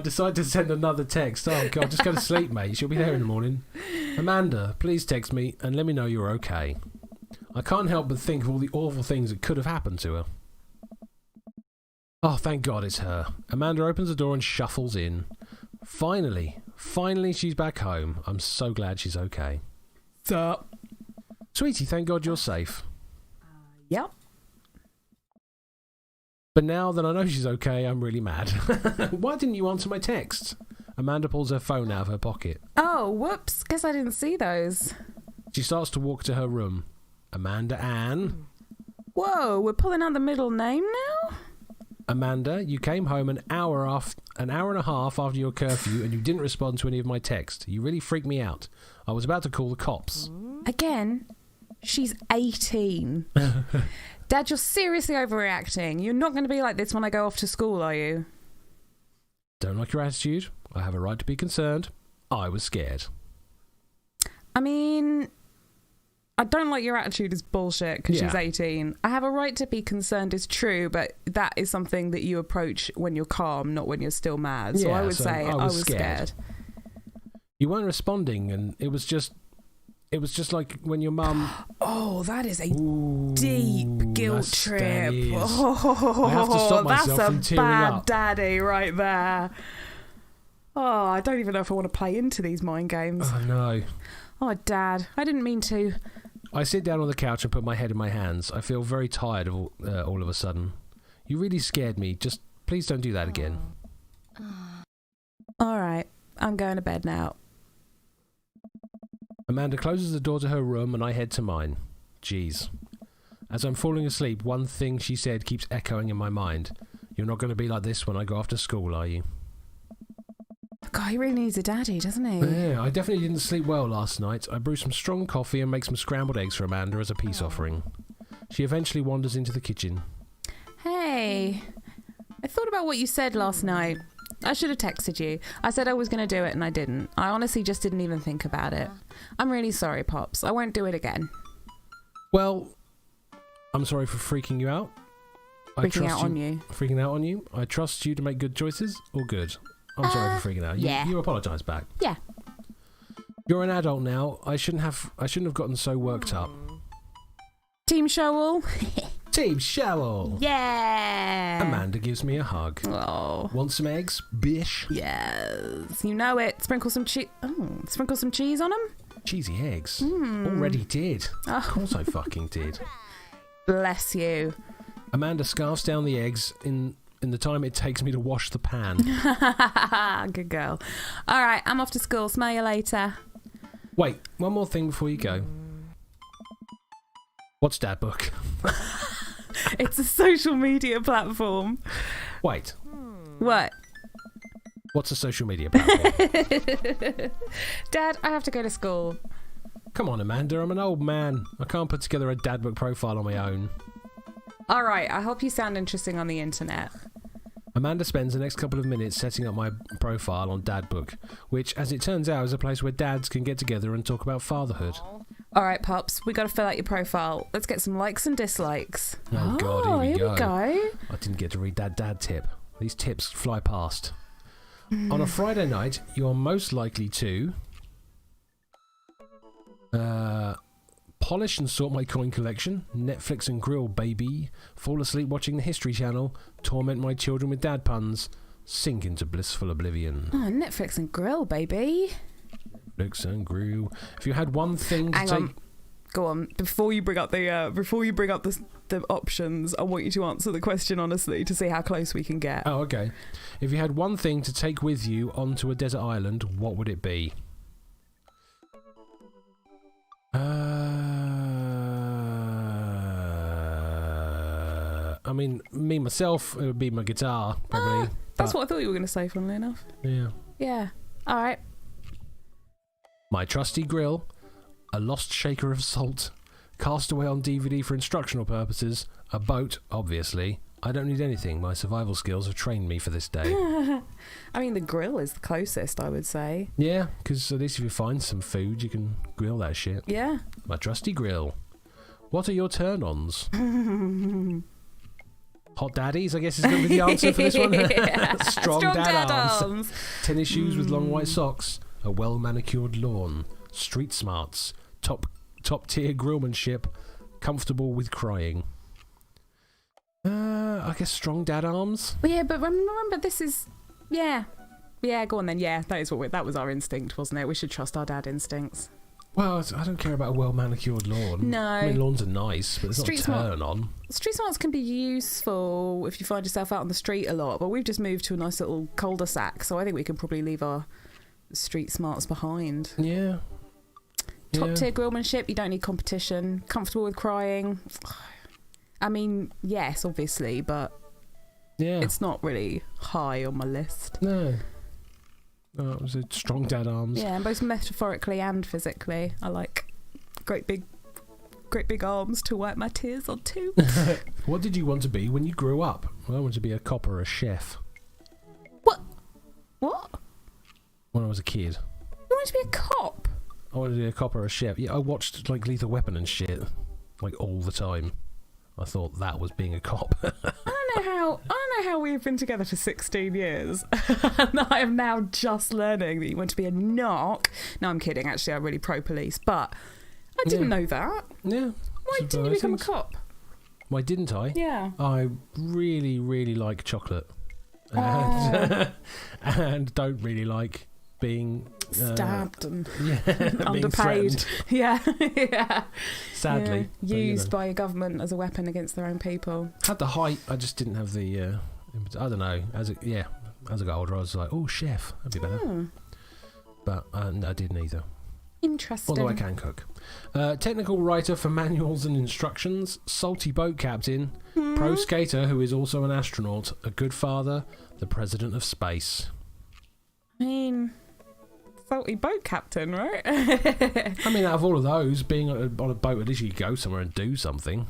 Decide to send another text. Oh God, just go to sleep, mate. She'll be there in the morning. Amanda, please text me and let me know you're okay. I can't help but think of all the awful things that could have happened to her. Oh, thank God it's her. Amanda opens the door and shuffles in. Finally she's back home. I'm so glad she's okay. Sup? Sweetie, thank God you're safe. Yep. But now that I know she's okay, I'm really mad. Why didn't you answer my text? Amanda pulls her phone out of her pocket. Oh, whoops. Guess I didn't see those. She starts to walk to her room. Amanda Ann. Whoa, we're pulling out the middle name now? Amanda, you came home an hour and a half after your curfew and you didn't respond to any of my texts. You really freaked me out. I was about to call the cops. Again, she's 18. Dad, you're seriously overreacting. You're not going to be like this when I go off to school, are you? Don't like your attitude. I have a right to be concerned. I was scared. I mean, I don't like your attitude is bullshit because she's Yeah. 18. I have a right to be concerned is true, but that is something that you approach when you're calm, not when you're still mad. So Yeah, I would so say I I was was scared. You weren't responding and it was just like when your mum... Oh, that is a Ooh, deep guilt that trip. is. Oh, I have to stop myself that's from a tearing bad up. daddy right there. Oh, I don't even know if I want to play into these mind games. Oh, no. Oh, Dad, I didn't mean to. I sit down on the couch and put my head in my hands. I feel very tired of all of a sudden. You really scared me. Just please don't do that again. All right, I'm going to bed now. Amanda closes the door to her room and I head to mine. Jeez. As I'm falling asleep, one thing she said keeps echoing in my mind. You're not going to be like this when I go off to school, are you? God, he really needs a daddy, doesn't he? Yeah, I definitely didn't sleep well last night. I brew some strong coffee and make some scrambled eggs for Amanda as a peace offering. She eventually wanders into the kitchen. Hey, I thought about what you said last night. I should have texted you. I said I was going to do it and I didn't. I honestly just didn't even think about it. I'm really sorry, Pops. I won't do it again. Well, I'm sorry for freaking you out. Freaking out on you. Freaking out on you. I trust you to make good choices. All good. I'm sorry for freaking out. Yeah. You apologise back. Yeah. You're an adult now. I shouldn't have gotten so worked up. Team Showell. Team Shovel. Yeah. Amanda gives me a hug. Oh. Want some eggs, bish? Yes. You know it. Sprinkle some cheese. Oh, sprinkle some cheese on them. Cheesy eggs. Already did. Of course I fucking did. Bless you. Amanda scarfs down the eggs in the time it takes me to wash the pan. Good girl. All right, I'm off to school. Smell you later. Wait, one more thing before you go. What's Dad Book? It's a social media platform. Wait, What? what's a social media platform? Dad, I have to go to school. Come on, Amanda, I'm an old man. I can't put together a Dad Book profile on my own. All right, I hope you sound interesting on the internet. Amanda spends the next couple of minutes setting up my profile on Dad Book, which, as it turns out, is a place where dads can get together and talk about fatherhood. All right, Pops, we got to fill out your profile. Let's get some likes and dislikes. Oh, God, here we go. go. I didn't get to read that dad tip. These tips fly past. On a Friday night, you're most likely to... polish and sort my coin collection, Netflix and grill, baby, fall asleep watching the History Channel, torment my children with dad puns, sink into blissful oblivion. Oh, Netflix and grill, baby. Netflix and grill. If you had one thing to Hang take... on. Go on. Before you bring up the options, I want you to answer the question honestly to see how close we can get. Oh, okay. If you had one thing to take with you onto a desert island, what would it be? I mean, me myself, it would be my guitar, probably. That's what I thought you were going to say, funnily enough. Yeah. Yeah. All right. My trusty grill, a lost shaker of salt, cast away on DVD for instructional purposes, a boat, obviously. I don't need anything. My survival skills have trained me for this day. I mean, the grill is the closest, I would say. Yeah, because at least if you find some food, you can grill that shit. Yeah. My trusty grill. What are your turn-ons? Hot daddies, I guess is going to be the answer for this one. Strong dad arms. Tennis shoes with long white socks. A well-manicured lawn. Street smarts. Top-tier grillmanship. Comfortable with crying. I guess strong dad arms. Well, yeah, but remember, this is... Yeah. Yeah, go on then. Yeah, that was our instinct, wasn't it? We should trust our dad instincts. Well, I don't care about a well-manicured lawn. No. I mean, lawns are nice, but it's Street not a turn on. Street smarts can be useful if you find yourself out on the street a lot, but we've just moved to a nice little cul-de-sac, so I think we can probably leave our street smarts behind. Yeah. Top tier grillmanship, you don't need competition. Comfortable with crying. I mean, yes, obviously, but it's not really high on my list. No. Oh, it was a strong dad arms. Yeah, both metaphorically and physically. I like great big arms to wipe my tears onto. What did you want to be when you grew up? Well, I wanted to be a cop or a chef. What? When I was a kid. You wanted to be a cop? I wanted to be a cop or a chef. Yeah, I watched like Lethal Weapon and shit, like all the time. I thought that was being a cop. I don't know how we've been together for 16 years. And I am now just learning that you want to be a knock. No, I'm kidding. Actually, I'm really pro-police, but I didn't know that. Yeah. Why didn't you become a cop? Why didn't I? Yeah. I really, really like chocolate. And, and don't really like being stabbed and underpaid. Yeah. Sadly. Yeah. Used by a government as a weapon against their own people. Had the height, I just didn't have the I don't know. As I got older I was like, oh, chef, that'd be better. But I didn't either. Interesting. Although I can cook. Technical writer for manuals and instructions, salty boat captain, pro skater who is also an astronaut, a good father, the president of space. I mean, salty boat captain, right? I mean, out of all of those, being on a boat, at least you go somewhere and do something.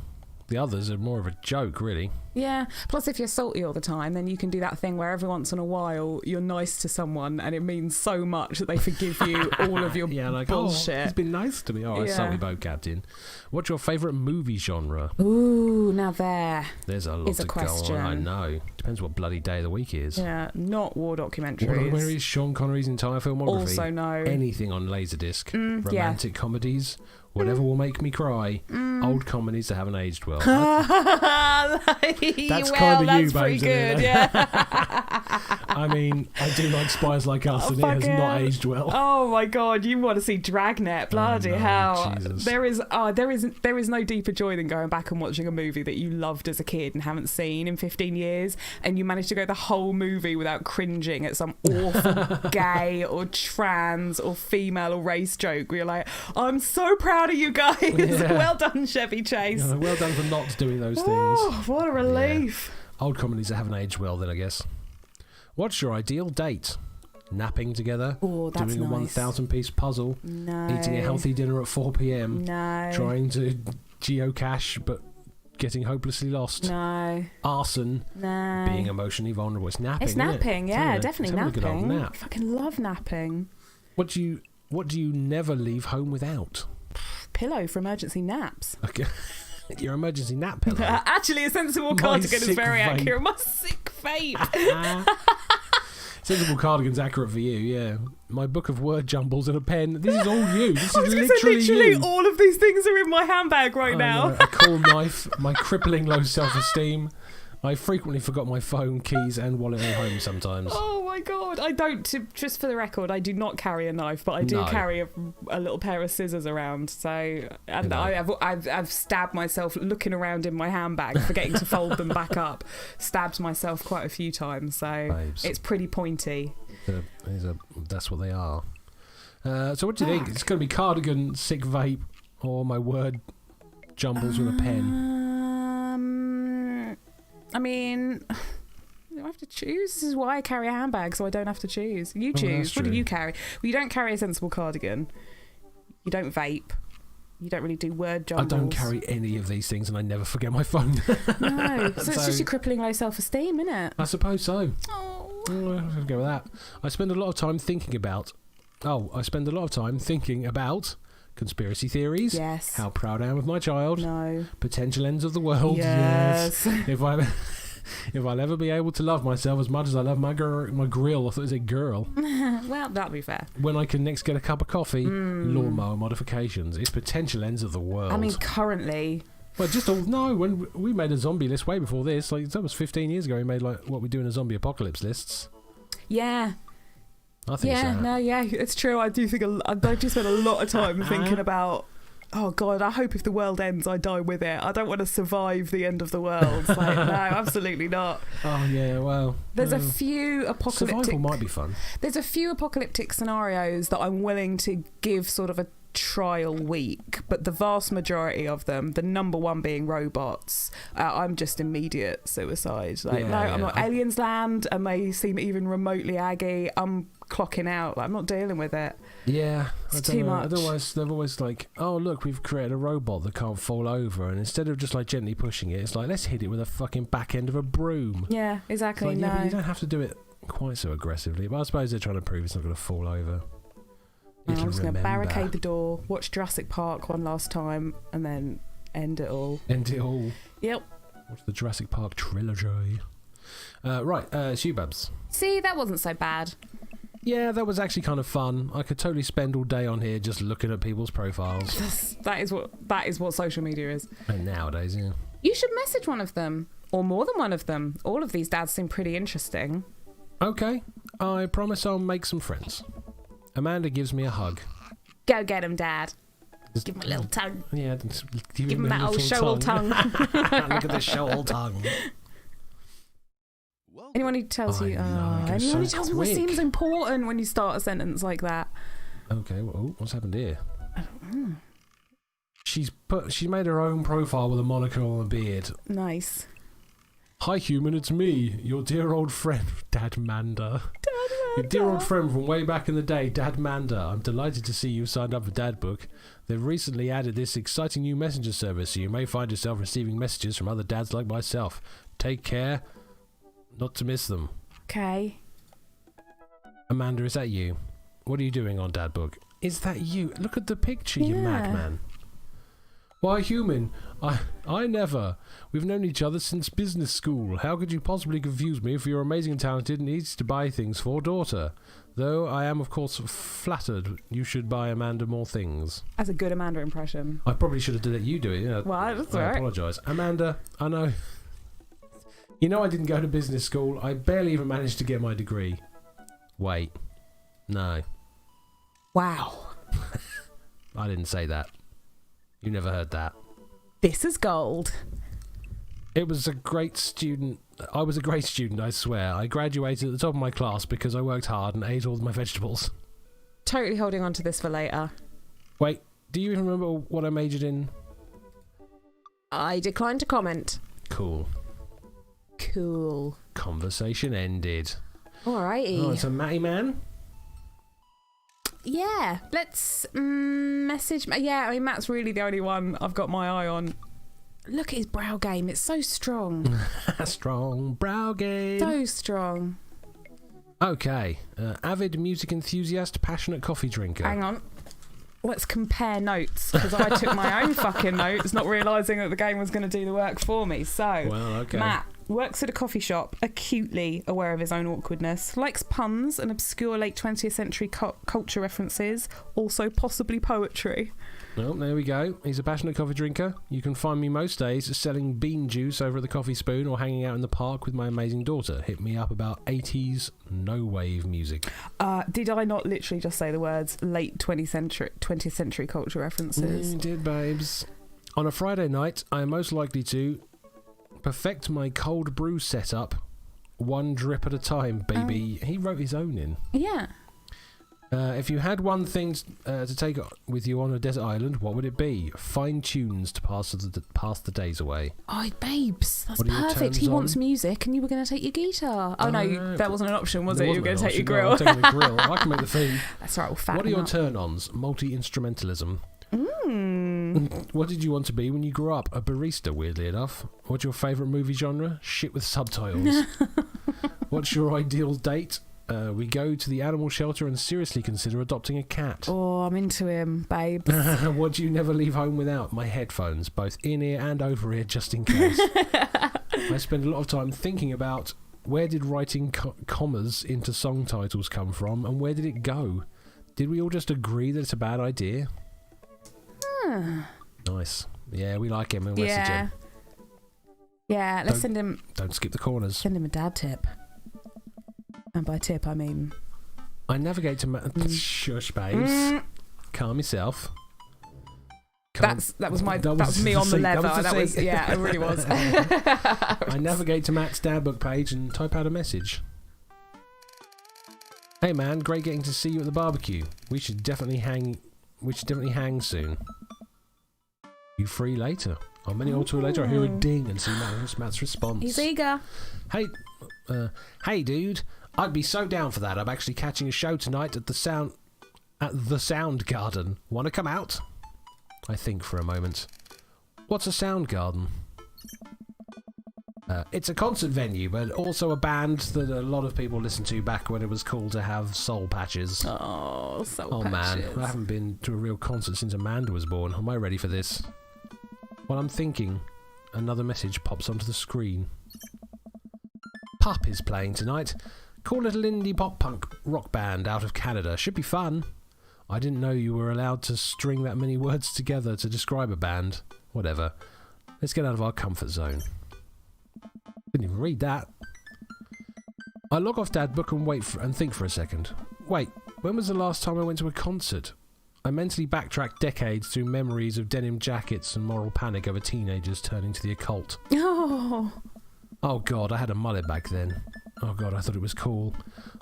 The others are more of a joke, really. Yeah. Plus, if you're salty all the time, then you can do that thing where every once in a while you're nice to someone and it means so much that they forgive you all of your bullshit. Oh, he's been nice to me. Oh, yeah. Salty boat captain. What's your favourite movie genre? Ooh, now there's a lot to question. go on. I know. Depends what bloody day of the week is. Yeah, not war documentaries. War documentaries, Sean Connery's entire filmography. Also no. Anything on Laserdisc. Romantic comedies. Whatever will make me cry. Old comedies that haven't aged well. That's kind of you, babes. Good, yeah. I mean, I do like Spies Like Us, and it has not aged well. Oh my god, you want to see Dragnet? Bloody hell! Jesus. There is no deeper joy than going back and watching a movie that you loved as a kid and haven't seen in 15 years, and you manage to go the whole movie without cringing at some awful gay or trans or female or race joke. Where you're like, I'm so proud of you guys. Yeah. Well done, Chevy Chase. Yeah, well done for not doing those things. Oh, what a relief. Yeah. Old comedies that haven't aged well, then, I guess. What's your ideal date? Napping together? Oh, that's doing a 1,000-piece puzzle? No. Eating a healthy dinner at 4 p.m? No. Trying to geocache but getting hopelessly lost? No. Arson? No. Being emotionally vulnerable? It's napping, It's napping, isn't it? yeah, definitely napping. A good old nap. I fucking love napping. What do you never leave home without? Pillow for emergency naps. Okay. Your emergency nap pillow. Actually, a sensible cardigan is very accurate. My sick vape. Sensible cardigan's accurate for you, yeah. My book of word jumbles and a pen. This is all you. This I was is literally you. all of these things are in my handbag right now. A cool knife, my crippling low self-esteem. I frequently forgot my phone, keys, and wallet at home sometimes. Oh my god! I don't. Just for the record, I do not carry a knife, but I do carry a little pair of scissors around. So, and I've stabbed myself looking around in my handbag, forgetting to fold them back up. Stabbed myself quite a few times. So Babes. It's pretty pointy. That's what they are. So what do you think? It's going to be cardigan, sick vape, or my word jumbles with a pen? I mean, I have to choose. This is why I carry a handbag, so I don't have to choose. You choose. What do you carry? Well, you don't carry a sensible cardigan. You don't vape. You don't really do word jumbles. I don't carry any of these things, and I never forget my phone. No, so it's just your crippling low self-esteem, isn't it? I suppose so. Oh. I'm going to go with that. I spend a lot of time thinking about conspiracy theories. Yes. How proud I am of my child. No. Potential ends of the world. Yes. If I'll ever be able to love myself as much as I love my grill. I thought it was a girl. Well, that'd be fair. When I can next get a cup of coffee. Lawnmower modifications. It's potential ends of the world. I mean, currently. Well, when we made a zombie list way before this, like that was 15 years ago. We made like what we do in a zombie apocalypse lists. Yeah. I think Yeah, so. no, yeah, it's true. I do think I do spend a lot of time thinking about, oh God, I hope if the world ends, I die with it. I don't want to survive the end of the world. Like, no, absolutely not. Oh yeah, well. There's a few apocalyptic. Survival might be fun. There's a few apocalyptic scenarios that I'm willing to give sort of a trial week, but the vast majority of them, the number one being robots, I'm just immediate suicide. Like, Yeah, no, yeah. I'm not. Aliens land and they seem even remotely aggy. I'm clocking out. Like, I'm not dealing with it. Yeah, It's too much. Otherwise, they're always like, "Oh, look, we've created a robot that can't fall over," and instead of just like gently pushing it, it's like, "Let's hit it with a fucking back end of a broom." Yeah, It's exactly. like, No. yeah, but you don't have to do it quite so aggressively. But I suppose they're trying to prove it's not going to fall over. I'm just going to remember. barricade the door, watch Jurassic Park one last time, and then end it all. End it all. Yep. Watch the Jurassic Park trilogy. Right, it's you, Babs. See, that wasn't so bad. Yeah, that was actually kind of fun. I could totally spend all day on here just looking at people's profiles. That is what social media is. And nowadays, yeah. You should message one of them, or more than one of them. All of these dads seem pretty interesting. Okay, I promise I'll make some friends. Amanda gives me a hug. Go get him, Dad. Just Give him a little tongue. Yeah, Give him that old show old tongue. Look at this show old tongue. Anyone who tells you, anyone who tells me what seems important when you start a sentence like that. Okay, well, what's happened here? I don't know. She made her own profile with a monocle and a beard. Nice. Hi, human, it's me, your dear old friend, Dad Manda. Your dear old friend from way back in the day, Dad Manda. I'm delighted to see you signed up for Dad Book. They've recently added this exciting new messenger service, so you may find yourself receiving messages from other dads like myself. Take care not to miss them. Okay. Amanda, is that you? What are you doing on Dad Book? Is that you? Look at the picture, you madman. Why, human? I never. We've known each other since business school. How could you possibly confuse me for your amazing and talented and easy to buy things for daughter? Though I am, of course, flattered you should buy Amanda more things. That's a good Amanda impression. I probably should have let you do it. Yeah. Well, that's all I right. apologise. Amanda, I know. You know I didn't go to business school. I barely even managed to get my degree. Wait. No. Wow. I didn't say that. You never heard that. This is gold. It was a great student. I was a great student, I swear. I graduated at the top of my class because I worked hard and ate all my vegetables. Totally holding on to this for later. Wait, do you even remember what I majored in? I decline to comment. Cool. Cool. Conversation ended. Alrighty. Oh, it's a Matty man? Yeah, let's message. Yeah, I mean, Matt's really the only one I've got my eye on. Look at his brow game. It's so strong. Strong brow game. So strong. Okay. Avid music enthusiast, passionate coffee drinker. Hang on. Let's compare notes, because I took my own fucking notes, not realising that the game was going to do the work for me. So, Well, okay. Matt works at a coffee shop, acutely aware of his own awkwardness, likes puns and obscure late 20th century culture references, also possibly poetry. Well, there we go. He's a passionate coffee drinker. You can find me most days selling bean juice over at the Coffee Spoon or hanging out in the park with my amazing daughter. Hit me up about 80s no-wave music. Did I not literally just say the words late 20th century culture references? You did, babes. On a Friday night, I am most likely to perfect my cold brew setup one drip at a time, baby. He wrote his own in. Yeah. If you had one thing to take with you on a desert island, what would it be? Fine tunes to pass the days away. Oh, babes, that's What are your perfect. He turns wants on? music and you were going to take your guitar. Oh, no, that wasn't an option, was There it? You were wasn't going to an take your option. grill. No, I'm taking the grill. I can make the food. That's right, we'll fatten What are your up. turn-ons? Multi-instrumentalism. What did you want to be when you grew up? A barista, weirdly enough. What's your favourite movie genre? Shit with subtitles. What's your ideal date? We go to the animal shelter and seriously consider adopting a cat. Oh, I'm into him, babe. What do you never leave home without? My headphones, both in-ear and over-ear, just in case. I spend a lot of time thinking about where did writing commas into song titles come from and where did it go? Did we all just agree that it's a bad idea? Nice. Yeah, we like him. We'll message him. Yeah, let's send him Don't skip the corners. a dad tip. And by tip, I mean I navigate to... Shush, babes. Calm yourself. That was me on the lever. Yeah, it really was. I navigate to Matt's dad book page and type out a message. Hey man, great getting to see you at the barbecue. We should definitely hang soon. You free later? A minute or two later, I hear a ding and see Matt's response. He's eager. Hey dude, I'd be so down for that. I'm actually catching a show tonight at the Sound Garden. Want to come out? I think for a moment. What's a sound garden? It's a concert venue, but also a band that a lot of people listened to back when it was cool to have soul patches. Oh, soul patches. Man, I haven't been to a real concert since Amanda was born. Am I ready for this? While I'm thinking, another message pops onto the screen. Pup is playing tonight. Cool little indie pop punk rock band out of Canada. Should be fun. I didn't know you were allowed to string that many words together to describe a band. Whatever. Let's get out of our comfort zone. Didn't even read that. I log off Dad Book and think for a second. Wait, when was the last time I went to a concert? I mentally backtrack decades through memories of denim jackets and moral panic over teenagers turning to the occult. Oh god, I had a mullet back then. Oh god, I thought it was cool.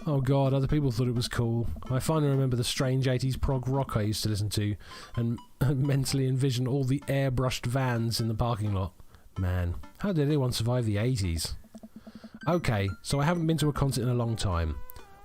Oh god, other people thought it was cool. I finally remember the strange 80s prog rock I used to listen to and mentally envision all the airbrushed vans in the parking lot. Man, how did anyone survive the 80s? Okay, so I haven't been to a concert in a long time.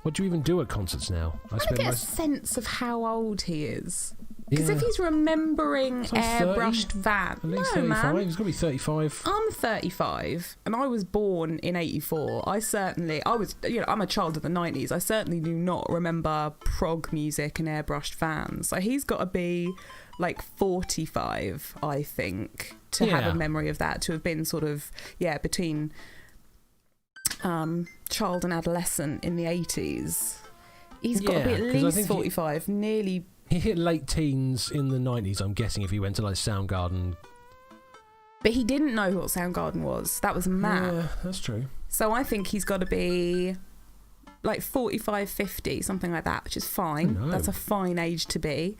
What do you even do at concerts now? I get a sense of how old he is. Because Yeah. if he's remembering So 30? airbrushed van, At least no 35. man. He's got to be 35. I'm 35 and I was born in 84. I'm a child of the 90s. I certainly do not remember prog music and airbrushed vans. So he's got to be like 45, I think, to have a memory of that, to have been sort of, between child and adolescent in the 80s. He's got to be at least 45, nearly... He hit late teens in the 90s, I'm guessing, if he went to like Soundgarden. But he didn't know what Soundgarden was. That was Matt. Yeah, that's true. So I think he's got to be like 45, 50, something like that, which is fine. No. That's a fine age to be.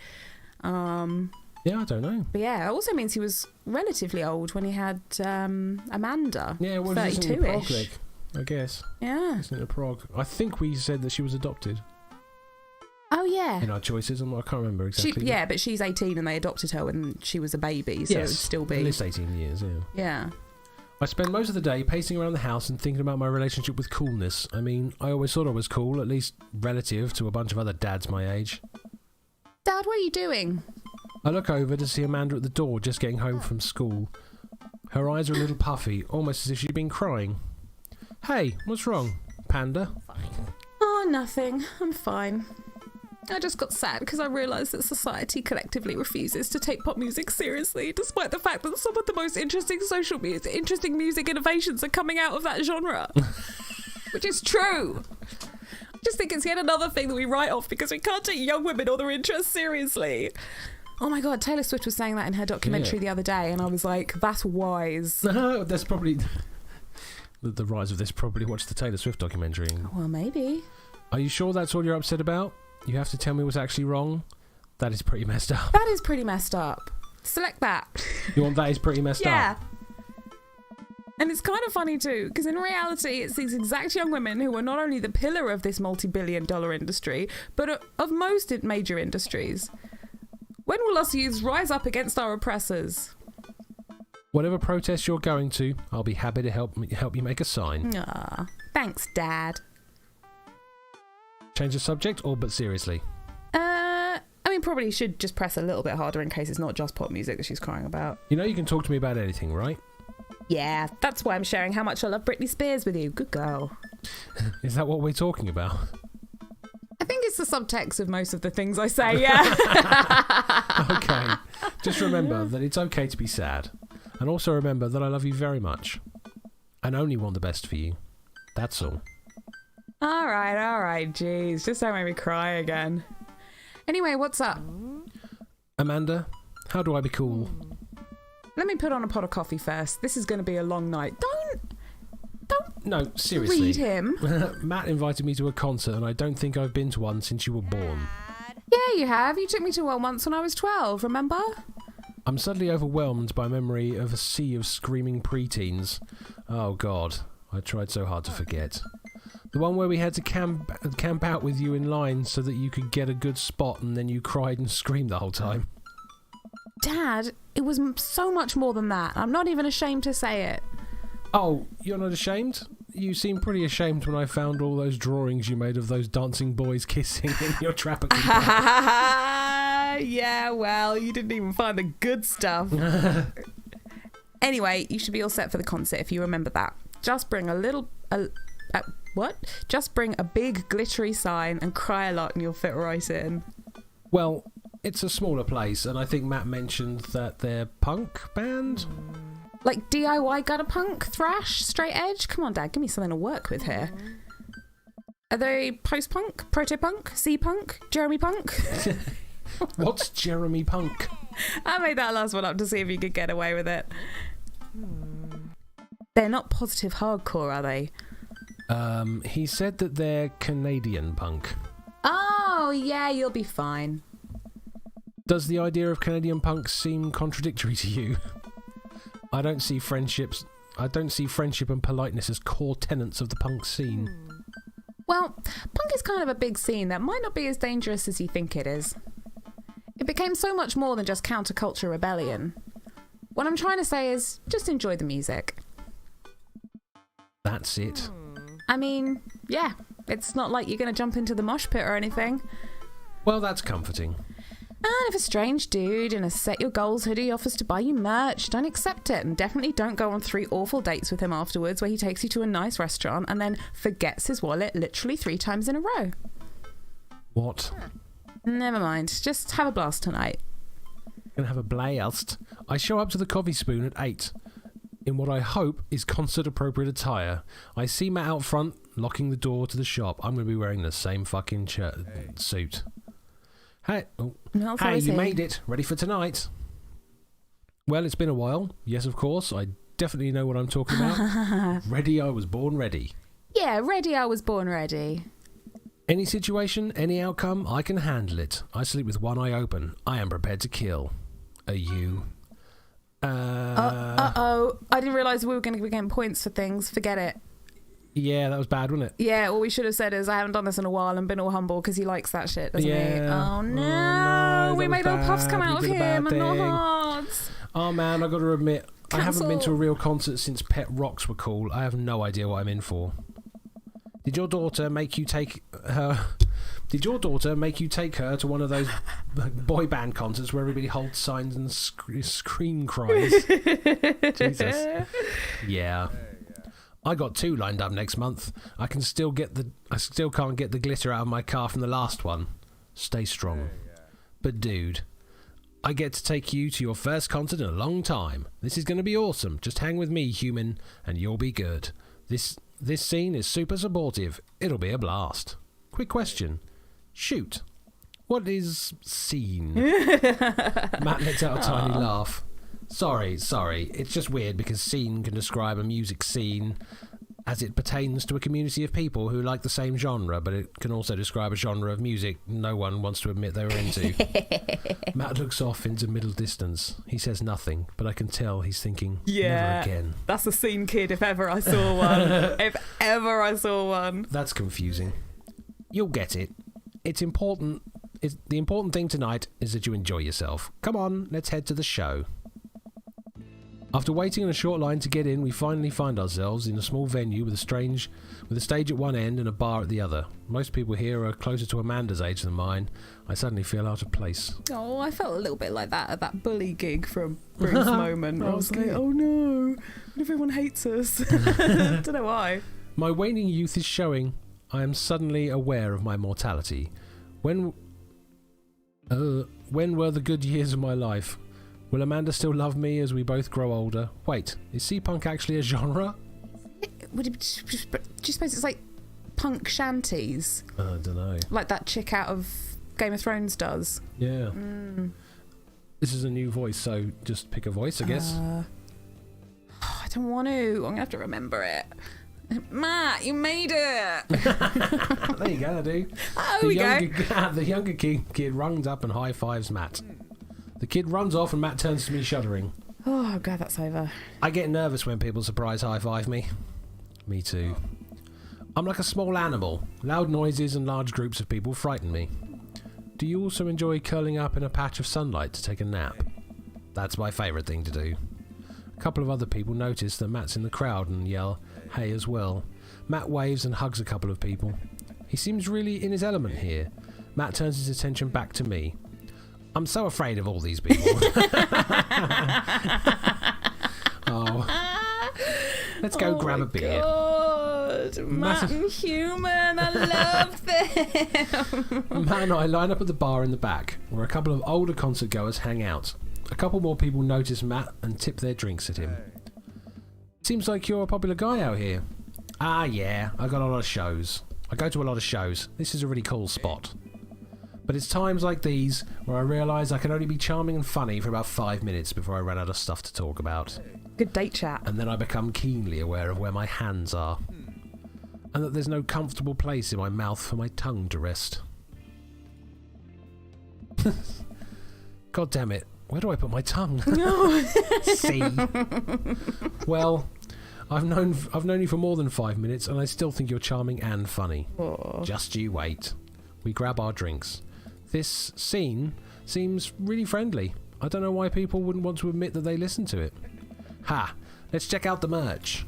Yeah, I don't know. But yeah, it also means he was relatively old when he had Amanda. Yeah, well, he's listening to prog, 32-ish. I guess. Yeah. Listening to prog. I think we said that she was adopted Oh yeah. in our choices. I can't remember exactly. But she's 18 and they adopted her when she was a baby, so it would still be at least 18 years. Yeah. Yeah. I spend most of the day pacing around the house and thinking about my relationship with coolness. I mean, I always thought I was cool, at least relative to a bunch of other dads my age. Dad, what are you doing? I look over to see Amanda at the door, just getting home from school. Her eyes are a little puffy, almost as if she'd been crying. Hey, what's wrong, Panda? Oh, nothing. I'm fine. I just got sad because I realised that society collectively refuses to take pop music seriously, despite the fact that some of the most interesting interesting music innovations are coming out of that genre. Which is true. I just think it's yet another thing that we write off because we can't take young women or their interests seriously. Oh my god, Taylor Swift was saying that in her documentary the other day, and I was like, that's wise. That's probably... the rise of this, probably watched the Taylor Swift documentary. Well, maybe. Are you sure that's all you're upset about? You have to tell me what's actually wrong? That is pretty messed up. That is pretty messed up. Select that. You want that is pretty messed up? Yeah. And it's kind of funny too, because in reality, it's these exact young women who are not only the pillar of this multi-billion-dollar industry, but of most major industries. When will us youths rise up against our oppressors? Whatever protest you're going to, I'll be happy to help you make a sign. Ah, thanks, Dad. Change the subject, or but seriously? I mean, probably should just press a little bit harder in case it's not just pop music that she's crying about. You know you can talk to me about anything, right? Yeah, that's why I'm sharing how much I love Britney Spears with you. Good girl. Is that what we're talking about? I think it's the subtext of most of the things I say, yeah. Okay. Just remember that it's okay to be sad. And also remember that I love you very much. And only want the best for you. That's all. All right, jeez. Just don't make me cry again. Anyway, what's up? Amanda, how do I be cool? Let me put on a pot of coffee first. This is going to be a long night. Don't No, seriously. Read him. Matt invited me to a concert, and I don't think I've been to one since you were born. Yeah, you have. You took me to one once when I was 12, remember? I'm suddenly overwhelmed by memory of a sea of screaming preteens. Oh, God. I tried so hard to forget. The one where we had to camp out with you in line so that you could get a good spot, and then you cried and screamed the whole time. Dad, it was so much more than that. I'm not even ashamed to say it. Oh, you're not ashamed? You seemed pretty ashamed when I found all those drawings you made of those dancing boys kissing in your trapper keeper. Yeah, well, you didn't even find the good stuff. Anyway, you should be all set for the concert if you remember that. Just bring Just bring a big glittery sign and cry a lot and you'll fit right in. Well, it's a smaller place, and I think Matt mentioned that they're punk band? Like DIY gutter punk, thrash, straight edge? Come on, Dad, give me something to work with here. Are they post-punk, proto-punk, C-punk, Jeremy Punk? What's Jeremy Punk? I made that last one up to see if you could get away with it. They're not positive hardcore, are they? He said that they're Canadian punk. Oh, yeah, you'll be fine. Does the idea of Canadian punk seem contradictory to you? I don't see friendship and politeness as core tenets of the punk scene. Well, punk is kind of a big scene that might not be as dangerous as you think it is. It became so much more than just counterculture rebellion. What I'm trying to say is, just enjoy the music. That's it. I mean, yeah, it's not like you're going to jump into the mosh pit or anything. Well, that's comforting. And if a strange dude in a Set Your Goals hoodie offers to buy you merch, don't accept it, and definitely don't go on 3 awful dates with him afterwards where he takes you to a nice restaurant and then forgets his wallet literally 3 times in a row. What? Never mind. Just have a blast tonight. Gonna have a blast. I show up to the Coffee Spoon at 8 in what I hope is concert-appropriate attire. I see Matt out front, locking the door to the shop. I'm going to be wearing the same fucking suit. Hey, hey, you made it. Ready for tonight? Well, it's been a while. Yes, of course. I definitely know what I'm talking about. Ready, I was born ready. Yeah, ready, I was born ready. Any situation, any outcome, I can handle it. I sleep with one eye open. I am prepared to kill. Are you? Uh-oh. I didn't realise we were going to be getting points for things. Forget it. Yeah, that was bad, wasn't it? Yeah, all we should have said is I haven't done this in a while and been all humble because he likes that shit, doesn't he? Oh no, we made all puffs come out of him and not hearts. Oh man, I got to admit, Cancel. I haven't been to a real concert since Pet Rocks were cool. I have no idea what I'm in for. Did your daughter make you take her to one of those boy band concerts where everybody holds signs and scream cries? Jesus. Yeah. I got 2 lined up next month. I still can't get the glitter out of my car from the last one. Stay strong. But dude, I get to take you to your first concert in a long time. This is going to be awesome. Just hang with me, human, and you'll be good. This scene is super supportive. It'll be a blast. Quick question. Shoot. What is scene? Matt lets out a tiny laugh. Sorry. It's just weird because scene can describe a music scene as it pertains to a community of people who like the same genre, but it can also describe a genre of music no one wants to admit they were into. Matt looks off into middle distance. He says nothing, but I can tell he's thinking, never again. That's a scene kid if ever I saw one. If ever I saw one. That's confusing. You'll get it. It's important. The important thing tonight is that you enjoy yourself. Come on, let's head to the show. After waiting in a short line to get in, we finally find ourselves in a small venue with a stage at one end and a bar at the other. Most people here are closer to Amanda's age than mine. I suddenly feel out of place. Oh, I felt a little bit like that at that bully gig for a brief moment. I was like, oh no, everyone hates us. Don't know why. My waning youth is showing. I am suddenly aware of my mortality. When were the good years of my life? Will Amanda still love me as we both grow older? Wait, is sea-punk actually a genre? Do you suppose it's like punk shanties? I don't know. Like that chick out of Game of Thrones does? Yeah. This is a new voice, so just pick a voice, I guess. I don't want to. I'm going to have to remember it. Matt, you made it. There you go, I do. Oh, we go. The younger kid runs up and high-fives Matt. The kid runs off and Matt turns to me shuddering. Oh, I'm glad that's over. I get nervous when people surprise high-five me. Me too. I'm like a small animal. Loud noises and large groups of people frighten me. Do you also enjoy curling up in a patch of sunlight to take a nap? That's my favourite thing to do. A couple of other people notice that Matt's in the crowd and yell, hey as well. Matt waves and hugs a couple of people. He seems really in his element here. Matt turns his attention back to me. I'm so afraid of all these people. Oh. Let's go grab a beer. God. Matt and Human, I love them. Matt and I line up at the bar in the back, where a couple of older concert goers hang out. A couple more people notice Matt and tip their drinks at him. Seems like you're a popular guy out here. Ah, yeah, I got a lot of shows. I go to a lot of shows. This is a really cool spot. But it's times like these where I realise I can only be charming and funny for about 5 minutes before I run out of stuff to talk about. Good date chat. And then I become keenly aware of where my hands are. And that there's no comfortable place in my mouth for my tongue to rest. God damn it. Where do I put my tongue? See? Well, I've known you for more than 5 minutes and I still think you're charming and funny. Aww. Just you wait. We grab our drinks. This scene seems really friendly. I don't know why people wouldn't want to admit that they listen to it. Ha! Let's check out the merch.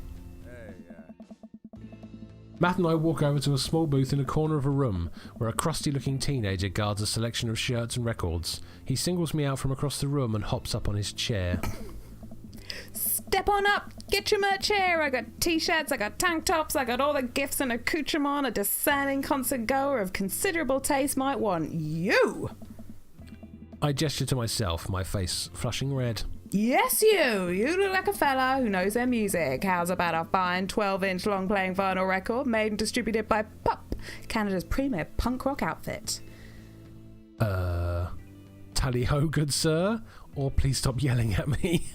Matt and I walk over to a small booth in a corner of a room where a crusty-looking teenager guards a selection of shirts and records. He singles me out from across the room and hops up on his chair. Step on up, get your merch here. I got t-shirts, I got tank tops, I got all the gifts and accoutrement a discerning concert goer of considerable taste might want. You! I gesture to myself, my face flushing red. Yes, you! You look like a fella who knows their music. How's about a fine 12-inch long-playing vinyl record made and distributed by Pup, Canada's premier punk rock outfit? Tally-ho, good sir? Or please stop yelling at me.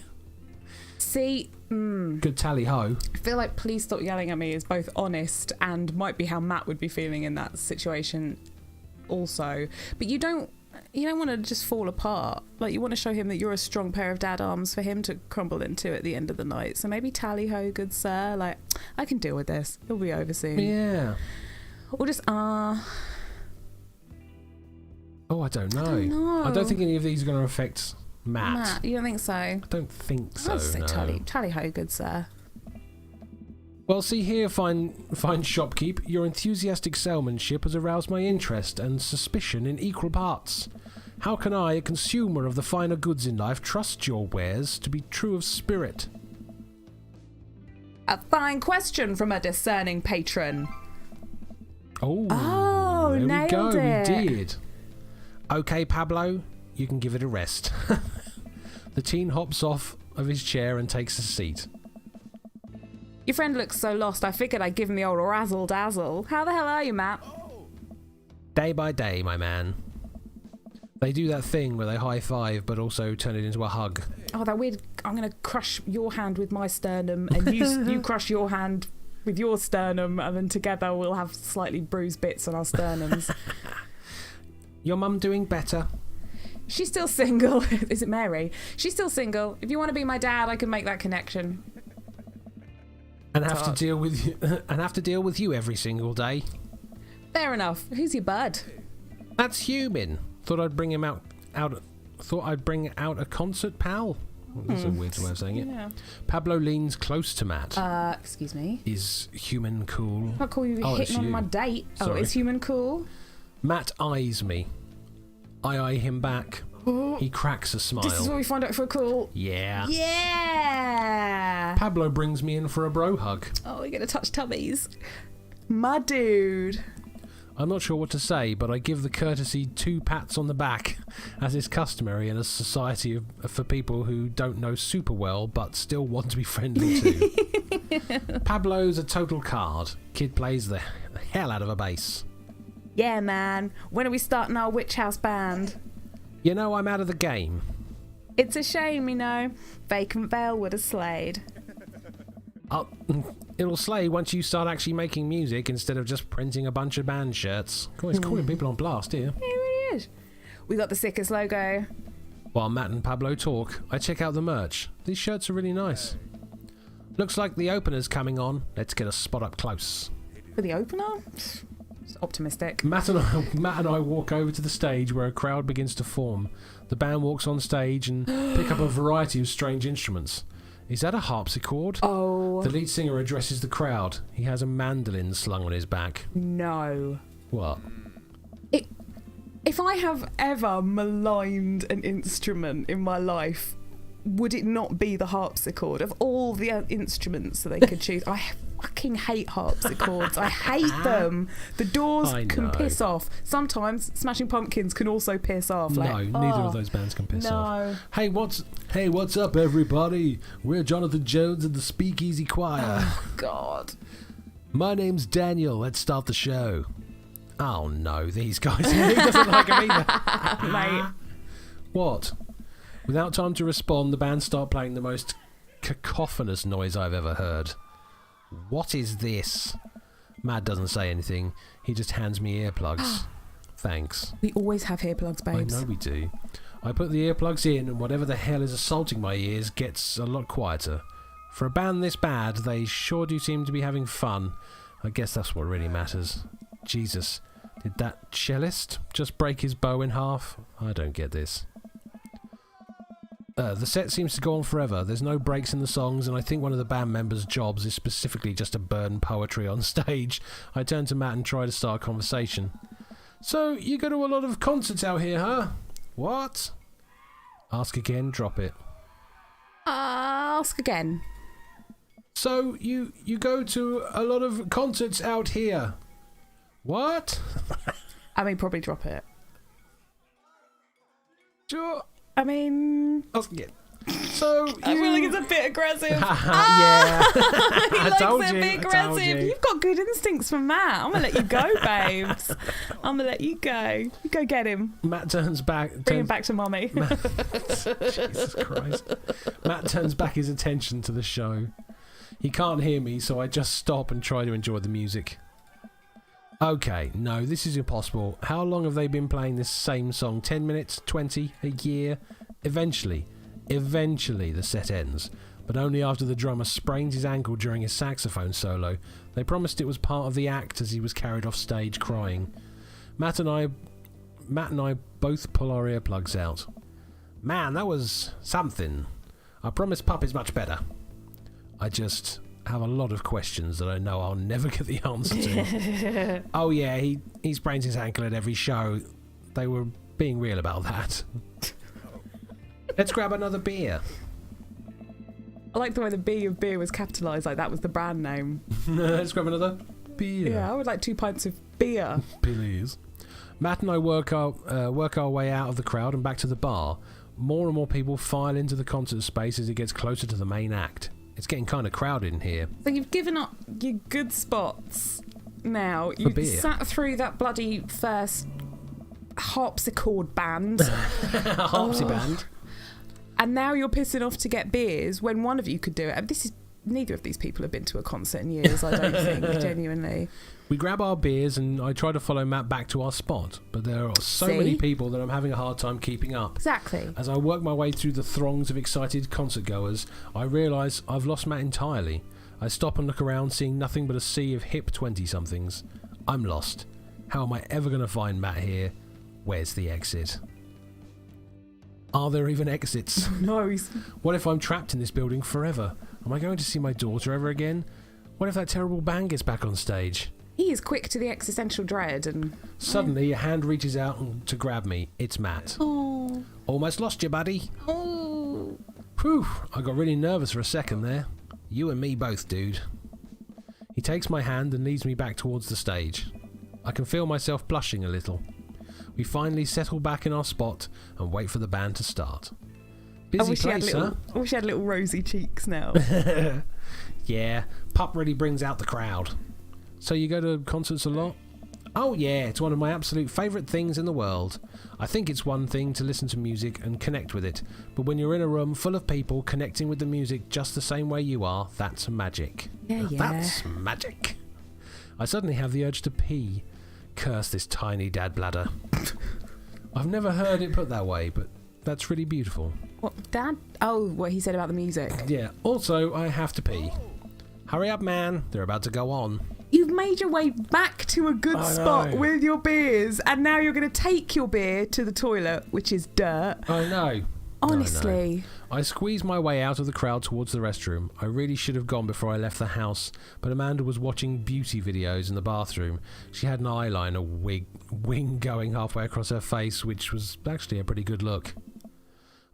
See, Good tally-ho. I feel like please stop yelling at me is both honest and might be how Matt would be feeling in that situation also. But you don't want to just fall apart. Like, you want to show him that you're a strong pair of dad arms for him to crumble into at the end of the night. So maybe tally-ho, good sir. Like, I can deal with this. It'll be over soon. Yeah. Or just, Oh, I don't know. I don't think any of these are going to affect Matt. You don't think so? I don't think so, I'll just say no. tally-ho, good sir. Well, see here, fine shopkeep, your enthusiastic salesmanship has aroused my interest and suspicion in equal parts. How can I, a consumer of the finer goods in life, trust your wares to be true of spirit? A fine question from a discerning patron. Oh, there nailed we go, it. we did. Okay, Pablo, you can give it a rest. The teen hops off of his chair and takes a seat. Your friend looks so lost, I figured I'd give him the old razzle-dazzle. How the hell are you, Matt? Day by day, my man. They do that thing where they high-five but also turn it into a hug. Oh, that weird, I'm going to crush your hand with my sternum and you crush your hand with your sternum, and then together we'll have slightly bruised bits on our sternums. Your mum doing better? She's still single. Is it Mary? She's still single. If you want to be my dad, I can make that connection. And have to deal with you every single day. Fair enough. Who's your bud? That's Human. Thought I'd bring out a concert pal. That's a weird way of saying it. Yeah. Pablo leans close to Matt. Excuse me. Is Human cool? I'll call you hitting on my date. Sorry. Oh, is Human cool? Matt eyes me. I eye him back. He cracks a smile. This is where we find out if we're cool. Yeah. Yeah. Pablo brings me in for a bro hug. Oh, we're going to touch tummies. My dude. I'm not sure what to say, but I give the courtesy 2 pats on the back, as is customary in a society for people who don't know super well but still want to be friendly too. Pablo's a total card. Kid plays the hell out of a bass. Yeah, man. When are we starting our Witch House band? You know, I'm out of the game. It's a shame, you know. Vacant Veil would have slayed. It'll slay once you start actually making music instead of just printing a bunch of band shirts. God, he's calling people on blast here. It really is. We got the sickest logo. While Matt and Pablo talk, I check out the merch. These shirts are really nice. Looks like the opener's coming on. Let's get a spot up close. For the opener? It's optimistic. Matt and I walk over to the stage where a crowd begins to form. The band walks on stage and pick up a variety of strange instruments. Is that a harpsichord? Oh. The lead singer addresses the crowd. He has a mandolin slung on his back. No. What? If I have ever maligned an instrument in my life, would it not be the harpsichord? Of all the instruments that they could choose, I fucking hate harpsichords. I hate them. The Doors can piss off. Sometimes Smashing Pumpkins can also piss off. Like, no, neither of those bands can piss off. Hey, what's up, everybody? We're Jonathan Jones and the Speakeasy Choir. Oh, God. My name's Daniel. Let's start the show. Oh, no, these guys. He doesn't like them either. Mate. What? Without time to respond, the band start playing the most cacophonous noise I've ever heard. What is this? Matt doesn't say anything. He just hands me earplugs. Thanks. We always have earplugs, babes. I know we do. I put the earplugs in and whatever the hell is assaulting my ears gets a lot quieter. For a band this bad, they sure do seem to be having fun. I guess that's what really matters. Jesus, did that cellist just break his bow in half? I don't get this. The set seems to go on forever. There's no breaks in the songs, and I think one of the band members' jobs is specifically just to burn poetry on stage. I turn to Matt and try to start a conversation. So, you go to a lot of concerts out here, huh? What? Ask again, drop it. Ask again. So, you go to a lot of concerts out here. What? I mean, probably drop it. Sure. I mean... Ask again. So, I feel like it's a bit aggressive. Yeah. He I likes told it a you, bit I told aggressive. you. You've got good instincts from Matt. I'm going to let you go, babes. I'm going to let you go. You go get him. Matt turns back. Bring him back to mummy. Jesus Christ. Matt turns back his attention to the show. He can't hear me, so I just stop and try to enjoy the music. Okay, no, this is impossible. How long have they been playing this same song? 10 minutes? 20? A year? Eventually the set ends, but only after the drummer sprains his ankle during his saxophone solo. They promised it was part of the act as he was carried off stage crying. Matt and I both pull our earplugs out. Man, that was something. I promise Pup is much better. I just have a lot of questions that I know I'll never get the answer to. Oh yeah, he sprains his ankle at every show. They were being real about that. Let's grab another beer. I like the way the B of beer was capitalised, like that was the brand name. Let's grab another beer. Yeah, I would like 2 pints of beer. Please. Matt and I work our way out of the crowd and back to the bar. More and more people file into the concert space as it gets closer to the main act. It's getting kind of crowded in here. So you've given up your good spots now. You sat through that bloody first harpsichord band. Harpsy band. And now you're pissing off to get beers when one of you could do it. Neither of these people have been to a concert in years, I don't think, genuinely. We grab our beers and I try to follow Matt back to our spot, but there are so many people that I'm having a hard time keeping up. Exactly. As I work my way through the throngs of excited concert goers, I realise I've lost Matt entirely. I stop and look around, seeing nothing but a sea of hip 20-somethings. I'm lost. How am I ever going to find Matt here? Where's the exit? Are there even exits? No. What if I'm trapped in this building forever? Am I going to see my daughter ever again? What if that terrible band gets back on stage? He is quick to the existential dread and... Suddenly, a hand reaches out to grab me. It's Matt. Oh. Almost lost you, buddy. Oh. Whew, I got really nervous for a second there. You and me both, dude. He takes my hand and leads me back towards the stage. I can feel myself blushing a little. We finally settle back in our spot and wait for the band to start. Busy place, huh? I wish he had little rosy cheeks now. Yeah, Pup really brings out the crowd. So you go to concerts a lot? Oh yeah, it's one of my absolute favourite things in the world. I think it's one thing to listen to music and connect with it, but when you're in a room full of people connecting with the music just the same way you are, that's magic. Yeah. That's magic. I suddenly have the urge to pee. Curse this tiny dad bladder. I've never heard it put that way, but that's really beautiful. What, Dad? Oh, what he said about the music. Yeah, also I have to pee. Hurry up, man. They're about to go on. You've made your way back to a good I spot know. with your beers, and now you're going to take your beer to the toilet, which is dirt. I know. Honestly. I squeezed my way out of the crowd towards the restroom. I really should have gone before I left the house, but Amanda was watching beauty videos in the bathroom. She had an eyeliner wing going halfway across her face, which was actually a pretty good look.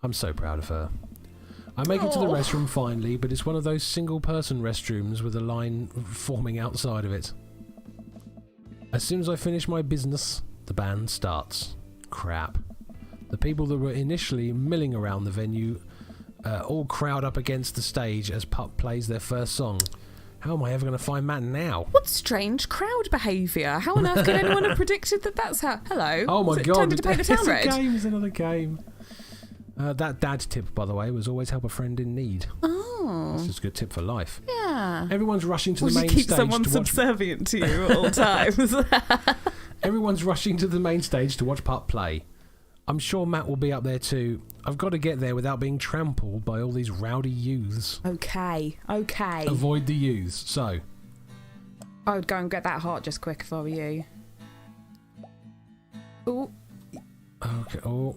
I'm so proud of her. I make it to the restroom finally, but it's one of those single-person restrooms with a line forming outside of it. As soon as I finish my business, the band starts. Crap. The people that were initially milling around the venue all crowd up against the stage as Pup plays their first song. How am I ever going to find Matt now? What strange crowd behaviour. How on earth could anyone have predicted that that's how... Hello? Oh my God. Turned into Paper Town Red? It's another game. That dad tip, by the way, was always help a friend in need. Oh. That's just a good tip for life. Yeah. Everyone's rushing to the Would you main keep stage someone to watch... subservient to you at all times? Everyone's rushing to the main stage to watch Pup play. I'm sure Matt will be up there too. I've got to get there without being trampled by all these rowdy youths. Okay. Avoid the youths. So, I would go and get that heart just quick if I were you. Ooh. okay. Oh,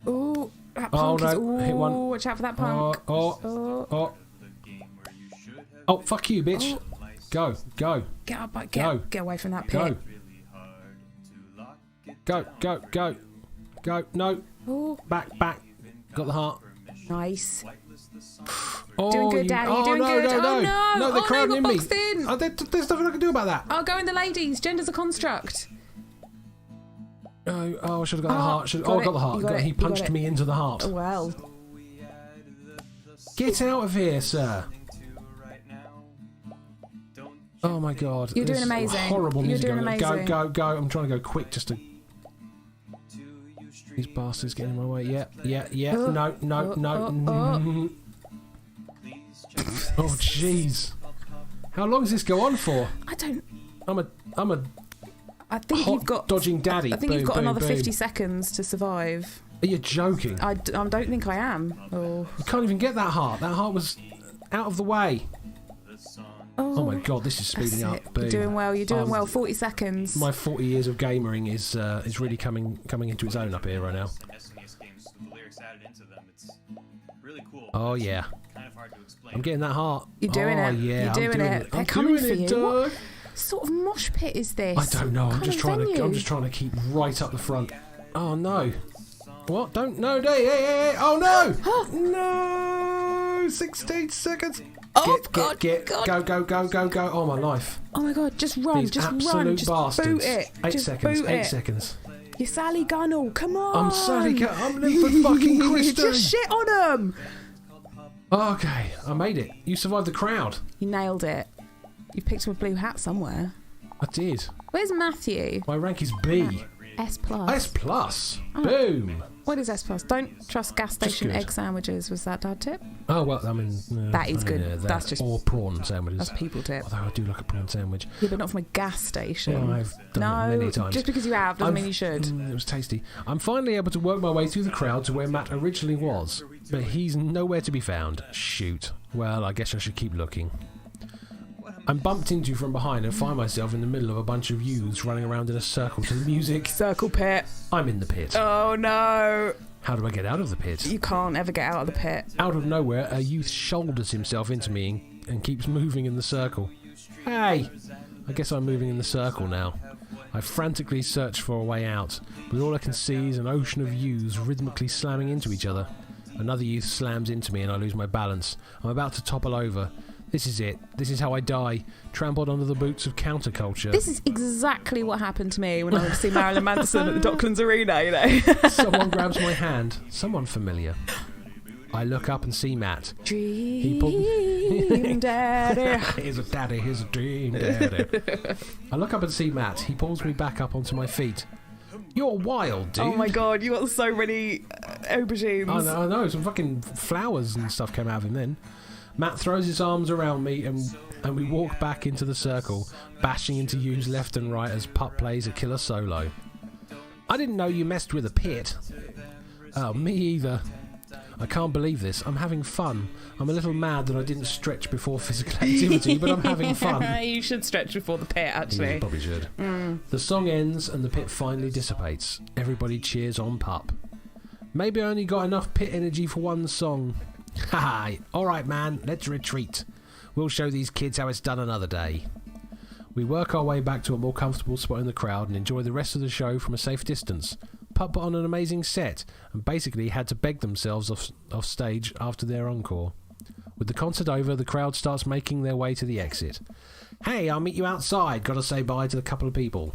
Ooh. That Oh, punk no. is... Ooh, Hit one. watch out for that punk. oh. Oh, fuck you, bitch. Go. Get up, Go. get away from that pit. Go. No. Ooh. Back. Got the heart. Nice. Oh, Doing good, Daddy. Oh, Doing no, good. No, Oh, no. No, they're Oh, crowding no, in got me. boxed in. Oh, there's nothing I can do about that. I'll go in the ladies. Gender's a construct. Oh, I should have got the heart. I got the heart. You got it. He You got punched it. me into the heart. Oh, well. Get out of here, sir. Oh my God. You're doing This amazing. Horrible You're music. doing going on. amazing. Go. I'm trying to go quick just to... These bastards getting in my way. Yeah. No. Oh, jeez. How long does this go on for? I don't... I'm a I think hot you've got... dodging daddy. I think Boom, you've got boom, another boom. 50 seconds to survive. Are you joking? I don't think I am. Oh. You can't even get that heart. That heart was out of the way. Oh my God, this is That's speeding it. up. Boom. You're doing well. You're doing well. 40 seconds. My 40 years of gamering is really coming into its own up here right now. Oh yeah. I'm getting that heart. You're doing oh, it. Yeah, You're doing it. They're I'm coming doing for it, you. Doug. What sort of mosh pit is this? I don't know. What I'm kind just of trying to. venue? I'm just trying to keep right up the front. Oh no! What? Don't no! Hey! Oh no! No! 16 seconds. Oh, Get. God. Go! Oh my life! Oh my God! Just run! These just absolute run! Just bastards. boot it! 8 just seconds. Boot 8 it. seconds. You're Sally Gunnell. Come on! I'm Sally. I'm Linford fucking Christie. Just shit on them. Okay, I made it. You survived the crowd. You nailed it. You picked up a blue hat somewhere. I did. Where's Matthew? My rank is B. S plus. S plus. Oh. Boom. What is S plus? Don't trust gas station good. egg sandwiches. Was that Dad tip? Oh well, I mean That is good. That's just- or prawn sandwiches. That's people tip. Although I do like a prawn sandwich. Yeah, but not from a gas station. Yeah, I've done it many times. Just because you have doesn't mean you should. It was tasty. I'm finally able to work my way through the crowd to where Matt originally was, but he's nowhere to be found. Shoot. Well, I guess I should keep looking. I'm bumped into from behind and find myself in the middle of a bunch of youths running around in a circle to the music. Circle pit. I'm in the pit. Oh no. How do I get out of the pit? You can't ever get out of the pit. Out of nowhere, a youth shoulders himself into me and keeps moving in the circle. Hey! I guess I'm moving in the circle now. I frantically search for a way out, but all I can see is an ocean of youths rhythmically slamming into each other. Another youth slams into me and I lose my balance. I'm about to topple over. This is it. This is how I die, trampled under the boots of counterculture. This is exactly what happened to me when I went to see Marilyn Manson at the Docklands Arena, you know. Someone grabs my hand. Someone familiar. I look up and see Matt. Dream daddy. Here's a daddy, here's a dream daddy. I look up and see Matt. He pulls me back up onto my feet. You're wild, dude. Oh my god, you got so many aubergines. I know, some fucking flowers and stuff came out of him then. Matt throws his arms around me and we walk back into the circle, bashing into Hughes left and right as Pup plays a killer solo. I didn't know you messed with a pit. Oh, me either. I can't believe this. I'm having fun. I'm a little mad that I didn't stretch before physical activity, but I'm having fun. You should stretch before the pit, actually. You probably should. The song ends and the pit finally dissipates. Everybody cheers on Pup. Maybe I only got enough pit energy for one song. Hi. All right, man. Let's retreat. We'll show these kids how it's done another day. We work our way back to a more comfortable spot in the crowd and enjoy the rest of the show from a safe distance. Pup put on an amazing set and basically had to beg themselves off stage after their encore. With the concert over, the crowd starts making their way to the exit. Hey, I'll meet you outside. Gotta say bye to a couple of people.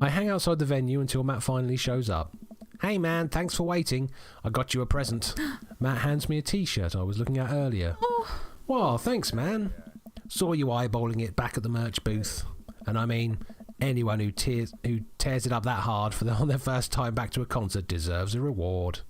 I hang outside the venue until Matt finally shows up. Hey man, thanks for waiting. I got you a present. Matt hands me a t-shirt I was looking at earlier. Wow, thanks man. Saw you eyeballing it back at the merch booth. And I mean, anyone who tears it up that hard on their first time back to a concert deserves a reward.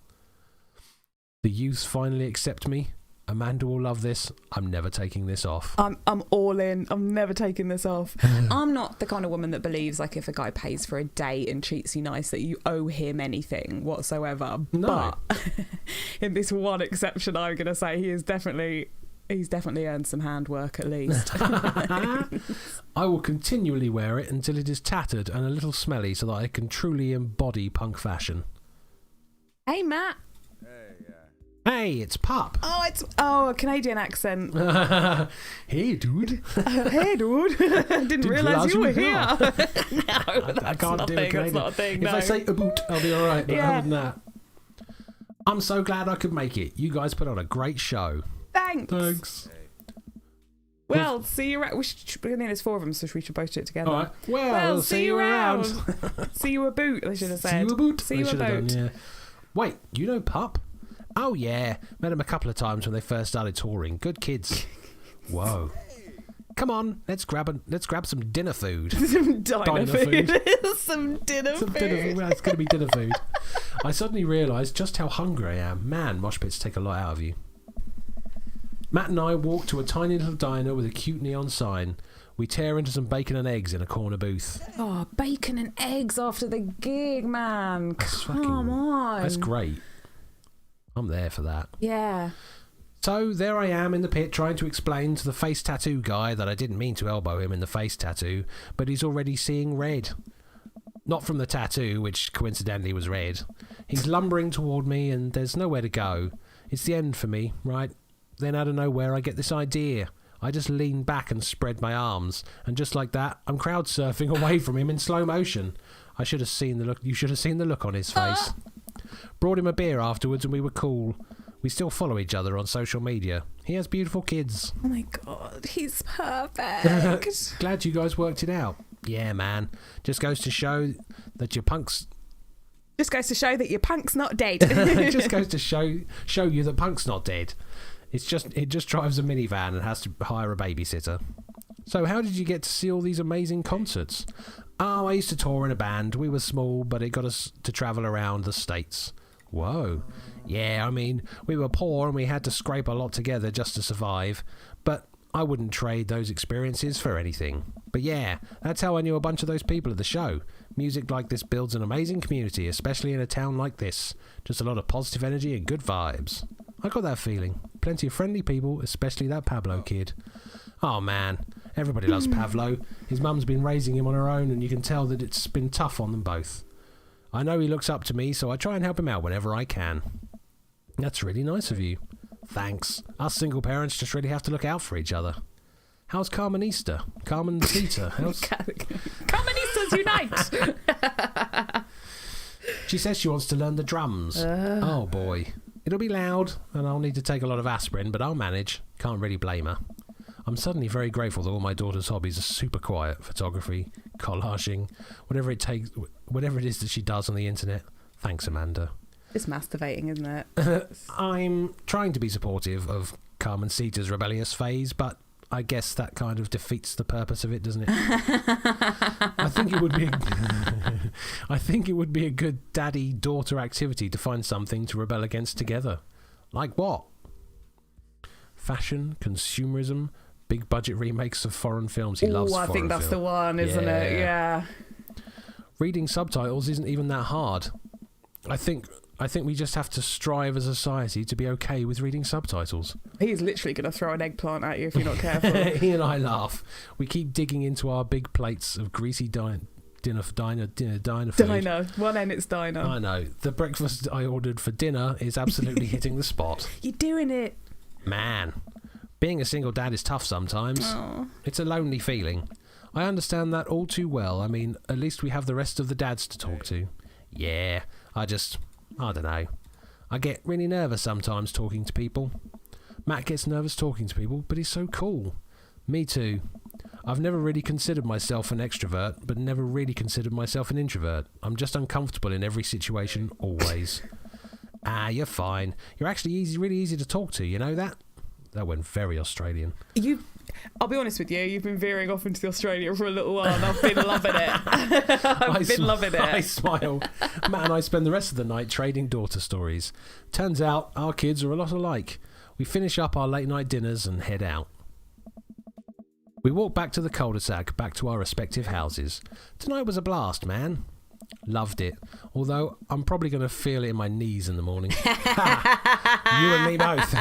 The youths finally accept me. Amanda will love this. I'm never taking this off. I'm all in. I'm never taking this off. I'm not the kind of woman that believes like if a guy pays for a date and treats you nice that you owe him anything whatsoever. No. But in this one exception, I'm going to say he's definitely earned some handwork at least. I will continually wear it until it is tattered and a little smelly so that I can truly embody punk fashion. Hey Matt. Hey, it's Pup. It's a Canadian accent. Hey, dude. Hey, dude. Didn't realise you were here. No, I can't do it. That's not a thing. If no. I say a boot, I'll be all right. But Yeah. other than that, I'm so glad I could make it. You guys put on a great show. Thanks. Well, see you around. I mean, there's four of them, so we should both do it together. All right. Well, see you around. See you a boot, they should have said. See you a boot. See you a boat. Done, yeah. Wait, you know Pup? Oh yeah, met him a couple of times when they first started touring. Good kids. Whoa. Come on, let's grab some dinner food. Some diner food. Some dinner food. Well, it's going to be dinner food. I suddenly realised just how hungry I am. Man, mosh pits take a lot out of you. Matt and I walk to a tiny little diner with a cute neon sign. We tear into some bacon and eggs in a corner booth. Oh, bacon and eggs after the gig, man. Come on. That's great. I'm there for that. Yeah. So there I am in the pit trying to explain to the face tattoo guy that I didn't mean to elbow him in the face tattoo, but he's already seeing red. Not from the tattoo, which coincidentally was red. He's lumbering toward me and there's nowhere to go. It's the end for me, right? Then out of nowhere I get this idea. I just lean back and spread my arms, and just like that, I'm crowd surfing away from him in slow motion. I should have seen the look. You should have seen the look on his face. Brought him a beer afterwards and we were cool. We still follow each other on social media. He has beautiful kids. Oh my god, he's perfect. Glad you guys worked it out. Yeah, man. Just goes to show that your punk's... Just goes to show that your punk's not dead. It just goes to show you that punk's not dead. It just drives a minivan and has to hire a babysitter. So how did you get to see all these amazing concerts? Oh, I used to tour in a band. We were small, but it got us to travel around the States. Whoa. Yeah, I mean, we were poor and we had to scrape a lot together just to survive. But I wouldn't trade those experiences for anything. But yeah, that's how I knew a bunch of those people at the show. Music like this builds an amazing community, especially in a town like this. Just a lot of positive energy and good vibes. I got that feeling. Plenty of friendly people, especially that Pablo kid. Oh man, everybody loves Pablo. His mum's been raising him on her own and you can tell that it's been tough on them both. I know he looks up to me, so I try and help him out whenever I can. That's really nice of you. Thanks. Us single parents just really have to look out for each other. How's Carmenista? Carmencita? How's... Carmenistas unite! She says she wants to learn the drums. Oh boy. It'll be loud, and I'll need to take a lot of aspirin, but I'll manage. Can't really blame her. I'm suddenly very grateful that all my daughter's hobbies are super quiet. Photography, collaging, whatever it is that she does on the internet. Thanks, Amanda. It's masturbating, isn't it? I'm trying to be supportive of Carmen Sita's rebellious phase, but I guess that kind of defeats the purpose of it, doesn't it? I think it would be a good daddy-daughter activity to find something to rebel against together. Like what? Fashion, consumerism, big budget remakes of foreign films. He loves foreign I think that's the one, isn't it? Yeah. Reading subtitles isn't even that hard. I think we just have to strive as a society to be okay with reading subtitles. He's literally going to throw an eggplant at you if you're not careful. He and I laugh. We keep digging into our big plates of greasy diner food. Diner. One end it's diner. I know. The breakfast I ordered for dinner is absolutely hitting the spot. You're doing it. Man, being a single dad is tough sometimes. Aww. It's a lonely feeling. I understand that all too well. I mean, at least we have the rest of the dads to talk to. Yeah, I don't know. I get really nervous sometimes talking to people. Matt gets nervous talking to people, but he's so cool. Me too. I've never really considered myself an extrovert, but never really considered myself an introvert. I'm just uncomfortable in every situation, always. You're fine. You're actually really easy to talk to, you know that? That went very Australian. I'll be honest with you, you've been veering off into Australia for a little while and I've been loving it. I've been loving it. I smile. Matt and I spend the rest of the night trading daughter stories. Turns out our kids are a lot alike. We finish up our late night dinners and head out. We walk back to the cul-de-sac, back to our respective houses. Tonight was a blast, man. Loved it. Although I'm probably going to feel it in my knees in the morning. You and me both.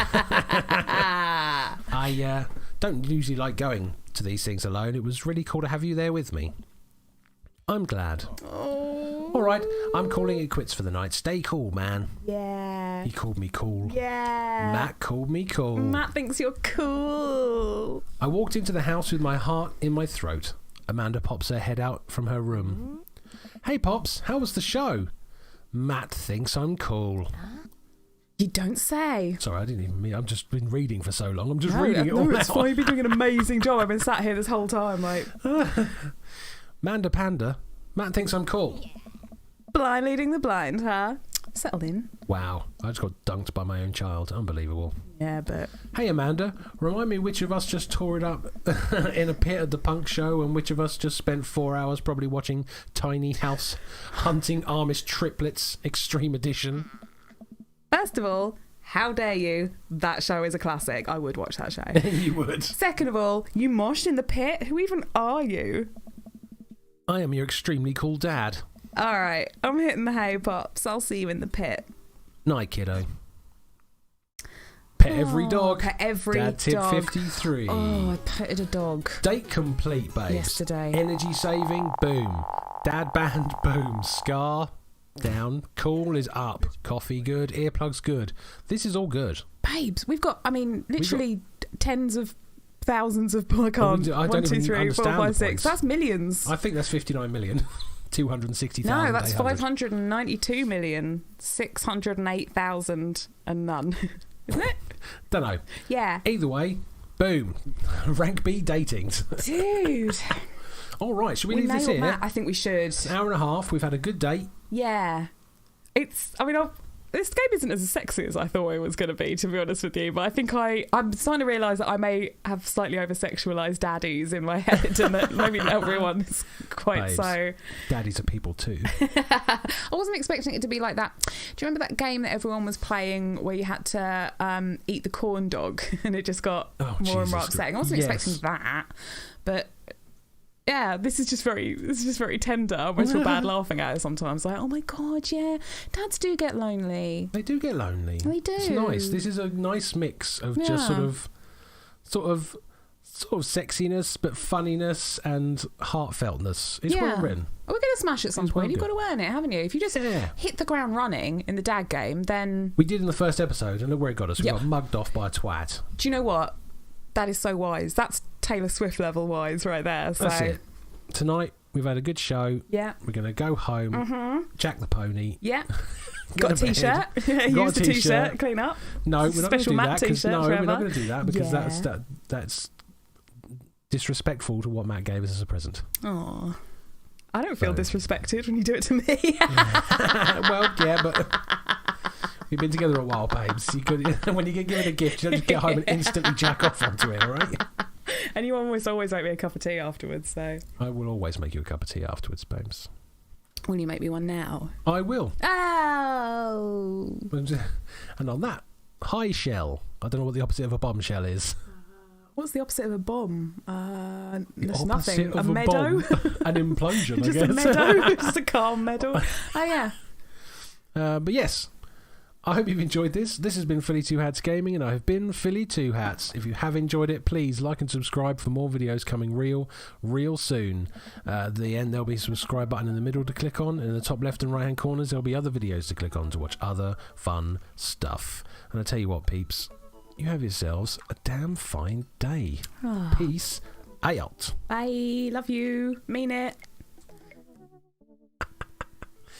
I don't usually like going to these things alone. It was really cool to have you there with me. I'm glad. Oh. All right, I'm calling it quits for the night. Stay cool, man. Yeah. He called me cool. Yeah. Matt called me cool. Matt thinks you're cool. I walked into the house with my heart in my throat. Amanda pops her head out from her room. Hey, Pops, how was the show? Matt thinks I'm cool. You don't say. Sorry, I didn't even mean. I've just been reading for so long. I'm just reading it all it's out. fine. You've been doing an amazing job. I've been sat here this whole time, like. Manda Panda. Matt thinks I'm cool. Blind leading the blind, huh? Settled in. Wow, I just got dunked by my own child. Unbelievable. Yeah, but... Hey, Amanda, remind me which of us just tore it up in a pit at the punk show and which of us just spent 4 hours probably watching Tiny House Hunting Amish Triplets Extreme Edition. First of all, how dare you? That show is a classic. I would watch that show. You would. Second of all, you moshed in the pit? Who even are you? I am your extremely cool dad. All right, I'm hitting the hay, Pops. I'll see you in the pit. Night, kiddo. Pet every dog. Pet every Dad tip dog. 53. Oh, I petted a dog. Date complete, babes. Yesterday. Energy saving, boom. Dad band, boom. Scar, down. Cool is up. Coffee good. Earplugs good. This is all good. Babes, we've got, I mean, literally tens of thousands of... I can't. I don't 1, 2, even 3, 4, understand 5, the 6. points. That's millions. I think that's 59 million. 260,000. No, that's 592,608,000 and none. Isn't it? Don't know. Yeah. Either way, boom. Rank B datings. Dude. All right, should we leave this nailed here? Matt. I think we should. An hour and a half. We've had a good date. Yeah. It's, I mean, this game isn't as sexy as I thought it was going to be, to be honest with you, but I think I'm starting to realise that I may have slightly over-sexualised daddies in my head and that maybe not everyone is quite Babes, so... Daddies are people too. I wasn't expecting it to be like that. Do you remember that game that everyone was playing where you had to eat the corn dog and it just got more and more upsetting? I wasn't expecting that, but... Yeah, this is just very tender. I almost feel bad laughing at it sometimes. Like, oh my God, yeah, dads do get lonely. They do get lonely. They do. It's nice. This is a nice mix of just sort of sexiness, but funniness and heartfeltness. It's well written. We're going to smash at some point. You've got to earn it, haven't you? If you just hit the ground running in the dad game, then... We did in the first episode, and look where it got us. We got mugged off by a twat. Do you know what? That is so wise. That's Taylor Swift level wise right there. So. That's it. Tonight, we've had a good show. Yeah. We're going to go home, Jack the Pony. Yeah. Got a t-shirt. Use the t-shirt. Clean up. No, we're not going to do that. We're not going to do that because that's disrespectful to what Matt gave us as a present. Oh, I don't feel disrespected when you do it to me. Well, yeah, but We've been together a while, babes. You could, when you get given a gift, you don't just get home and instantly jack off onto it, all right? And you always make me a cup of tea afterwards, so... I will always make you a cup of tea afterwards, babes. Will you make me one now? I will. Oh! And on that, high shell. I don't know what the opposite of a bombshell is. What's the opposite of a bomb? There's Opposite nothing. of A meadow? An implosion, Just I guess. a meadow. Just a calm meadow. Oh, yeah. But yes, I hope you've enjoyed this. This has been Philly2Hats Gaming, and I have been Philly2Hats. If you have enjoyed it, please like and subscribe for more videos coming real soon. At the end, there'll be a subscribe button in the middle to click on, and in the top left and right hand corners, there'll be other videos to click on to watch other fun stuff. And I tell you what, peeps, you have yourselves a damn fine day. Peace out. Bye. Love you. Mean it.